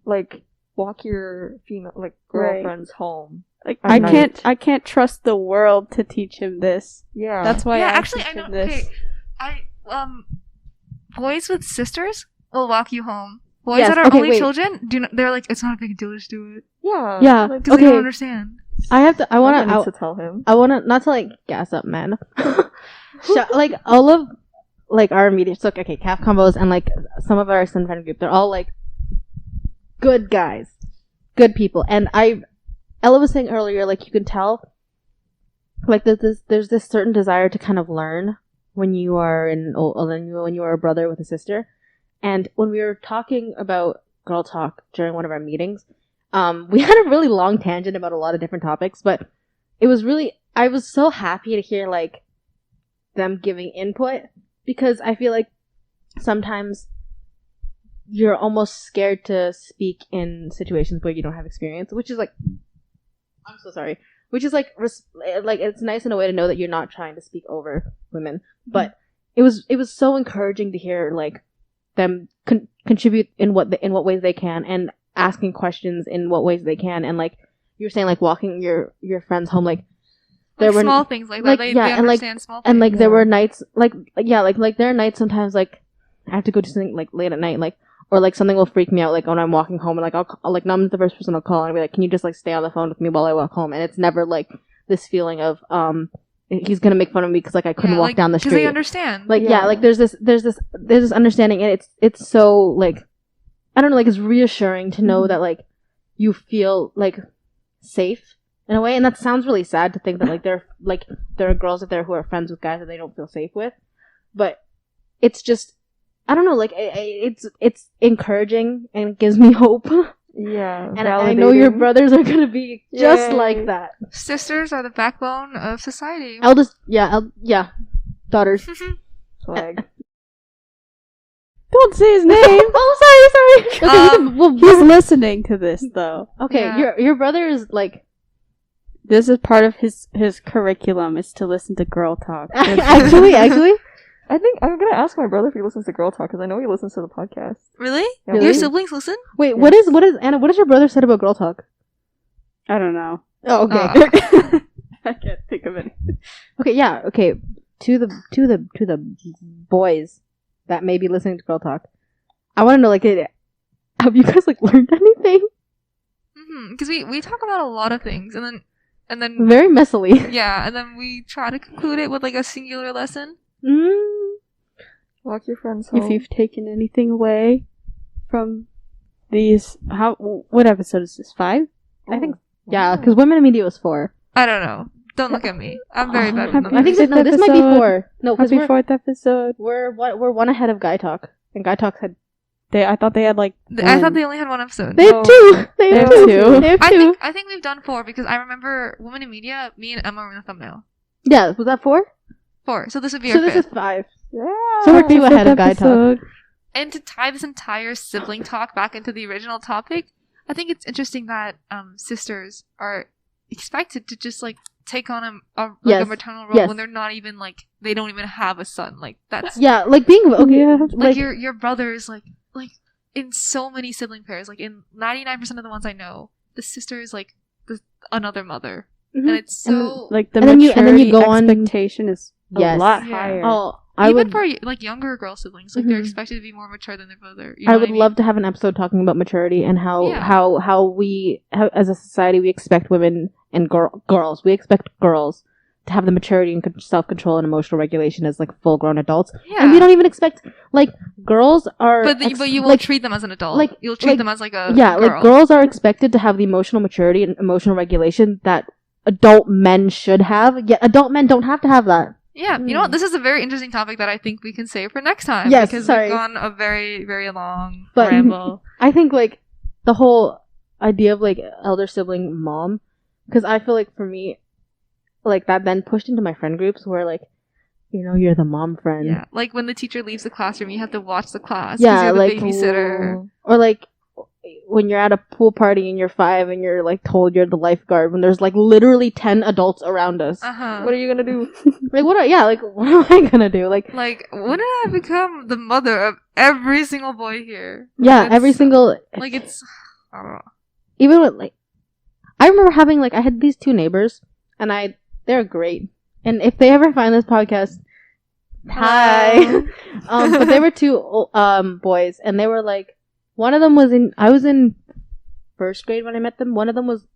Like, walk your female Right. girlfriends home. Like At night. I can't trust the world to teach him this. Yeah, That's why yeah, I actually teach I know. him this. Okay, boys with sisters will walk you home. Boys Yes, that are okay, only wait. children they're like, it's not a big deal, just do it yeah, Yeah. Like, because they don't Okay. understand. I I need want to tell him. I want to not to like gas up, man. Like all of like our media, so okay, calf combos and like some of our extended friend group, they're all like good guys, good people. And Ella was saying earlier, like you can tell, like there's this certain desire to kind of learn when you are when you are a brother with a sister. And when we were talking about girl talk during one of our meetings, we had a really long tangent about a lot of different topics, but it was really, I was so happy to hear like them giving input, because I feel like sometimes you're almost scared to speak in situations where you don't have experience, which is like, I'm so sorry, which is like it's nice in a way to know that you're not trying to speak over women, but it was so encouraging to hear like them contribute in what ways they can, and asking questions in what ways they can, and like you were saying, like walking your friends home, like there were small things like that. They understand small things. And like there were nights like there are nights sometimes like I have to go to something like late at night, like, or like something will freak me out, like when I'm walking home, and like I'll like I'm the first person I'll call and I'll be like, can you just like stay on the phone with me while I walk home? And it's never like this feeling of he's gonna make fun of me because like I couldn't walk down the street. Because they understand. Like like there's this understanding, and it's so like I don't know, like it's reassuring to know that like you feel like safe in a way, and that sounds really sad to think that like there are girls out there who are friends with guys that they don't feel safe with, but it's just I don't know, like it's encouraging and it gives me hope. Yeah, and I know your brothers are gonna be just like that. Sisters are the backbone of society. Eldest, daughters. Flag. Don't say his name. Oh, sorry. Okay, he's listening to this though. Okay, your brother is like. This is part of his curriculum is to listen to girl talk. actually, I think I'm gonna ask my brother if he listens to Girl Talk because I know he listens to the podcast. Really? Yeah. Your siblings listen? Wait, what is Anna? What has your brother said about Girl Talk? I don't know. Oh, okay. I can't think of it. Okay, yeah, okay. To the boys that may be listening to Girl Talk, I want to know, like, have you guys like learned anything? Because we talk about a lot of things, and then very messily. Yeah, and then we try to conclude it with like a singular lesson. Walk your friends home. If you've taken anything away from these, what episode is this? 5? I think. Yeah, because Women in Media was 4. I don't know. Don't look at me. I'm very bad with numbers. I think this might be 4. No, because happy 4th episode. We're one ahead of Guy Talk, and Guy Talk had. I thought they had like. I thought they only had 1 episode. They have 2. They have 2. They have 2. I think we've done 4 because I remember Women in Media. Me and Emma were in the thumbnail. Yeah, was that 4? 4. So this would be our 5th. So this is 5. Yeah. So we're 2 ahead of Guy Talk. And to tie this entire sibling talk back into the original topic, I think it's interesting that sisters are expected to just like take on a maternal role when they're not even like they don't even have a son. Like that's like being like your brother is like in so many sibling pairs, like in 99% of the ones I know, the sister is like another mother. And it's so like the maturity expectation is a lot higher. Oh, even for like younger girl siblings, like they're expected to be more mature than their brother. You know I would love to have an episode talking about maturity and how we as a society we expect women and girls. We expect girls to have the maturity and self-control and emotional regulation as like full-grown adults. Yeah. And we don't even expect like girls are. But you will treat them as an adult. Like you'll treat them as like a girl. Like girls are expected to have the emotional maturity and emotional regulation that adult men should have. Yet adult men don't have to have that. Yeah, you know what? This is a very interesting topic that I think we can save for next time. Yes, because we've gone a very, very long but ramble. I think like the whole idea of like elder sibling mom, because I feel like for me, like that then pushed into my friend groups where like, you know, you're the mom friend. Yeah, like when the teacher leaves the classroom, you have to watch the class. Yeah, you're the like babysitter. Or like when you're at a pool party and you're 5 and you're like told you're the lifeguard when there's like literally 10 adults around us. What are you gonna do? Like what am I gonna do? Like wouldn't I become the mother of every single boy here? Yeah, every single like it's I don't know. Even with like I remember having like I had these 2 neighbors and they're great. And if they ever find this podcast, hi. But they were 2 boys and they were like one of them I was in 1st grade when I met them. One of them was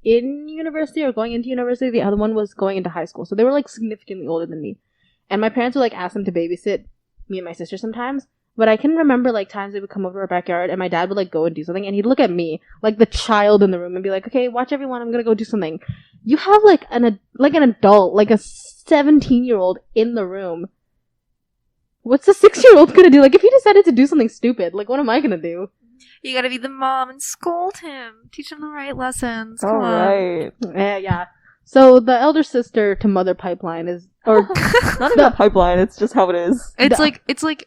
in university or going into university. The other one was going into high school. So they were like significantly older than me. And my parents would like ask them to babysit me and my sister sometimes. But I can remember like times they would come over to our backyard and my dad would like go and do something and he'd look at me like the child in the room and be like, okay, watch everyone. I'm going to go do something. You have like an adult, like a 17-year-old in the room. What's a 6-year-old gonna do? Like, if he decided to do something stupid, like, what am I gonna do? You gotta be the mom and scold him. Teach him the right lessons. All right. Yeah. So, the elder sister to mother pipeline is... Or not even a pipeline, it's just how it is. It's like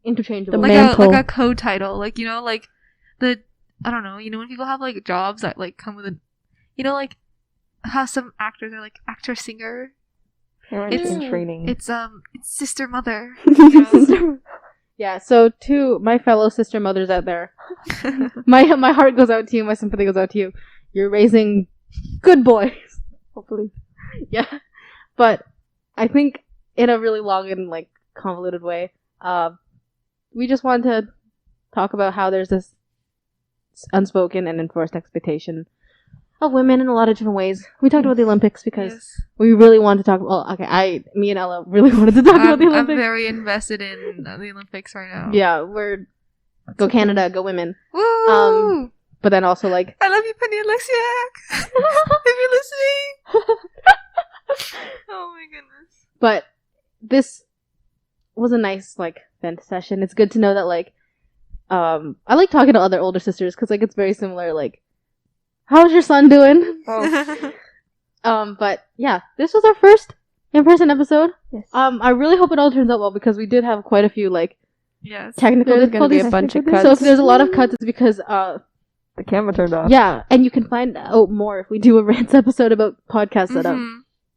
interchangeable. Like a code title. Like, you know, like, I don't know, you know, when people have, like, jobs that, like, come with a... You know, like, how some actors are, like, actor-singer... Parents in training. It's sister mother. You know? Yeah, so to my fellow sister mothers out there, my heart goes out to you, my sympathy goes out to you. You're raising good boys. Hopefully. Yeah. But I think in a really long and like convoluted way, we just want to talk about how there's this unspoken and enforced expectation of women in a lot of different ways. We talked about the Olympics because we really wanted to talk. Well, okay, me and Ella really wanted to talk about the Olympics. I'm very invested in the Olympics right now. Yeah, we're go Canada, go women. Woo! But then also like I love you, Penny Alexiak. If you're listening. Oh my goodness. But this was a nice like vent session. It's good to know that like I like talking to other older sisters because like it's very similar. Like, how's your son doing? But yeah, this was our first in-person episode. Yes. I really hope it all turns out well because we did have quite a few like technical There's going to be a difficulties. bunch of cuts. So if there's a lot of cuts, it's because the camera turned off. yeah, and you can find out more if we do a rants episode about podcast setup.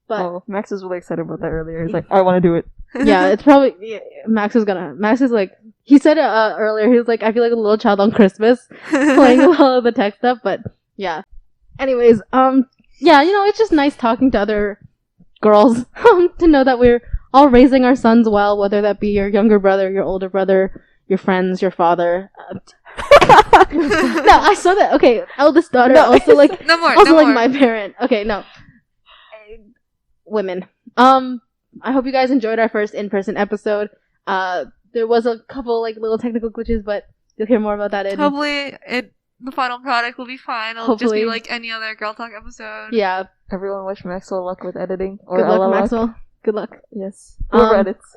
But Max was really excited about that earlier. He's like, I want to do it. yeah, it's probably Max is like he said it earlier. He was like, I feel like a little child on Christmas playing all of the tech stuff. But yeah. Anyways, yeah, it's just nice talking to other girls to know that we're all raising our sons well, whether that be your younger brother, your older brother, your friends, your father. No, I saw that. Okay, eldest daughter, also like no more. my parent. Okay, no. Women. I hope you guys enjoyed our first in-person episode. There was a couple like little technical glitches, but you'll hear more about that in Hopefully the final product will be fine. It'll just be like any other Girl Talk episode. Yeah. Everyone wish Maxwell luck with editing. Or Good luck, Ella Maxwell. Good luck. Yes. Whoever edits.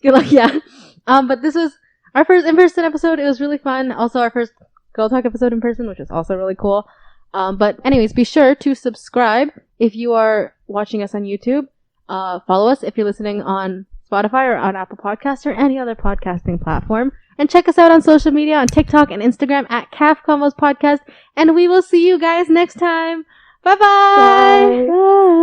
Good luck, yeah. But this was our first in-person episode. It was really fun. Also our first Girl Talk episode in person, which is also really cool. But anyways, be sure to subscribe if you are watching us on YouTube. Follow us if you're listening on Spotify or on Apple Podcasts or any other podcasting platform. And check us out on social media on TikTok and Instagram at Calf Combos Podcast. And we will see you guys next time. Bye-bye. Bye.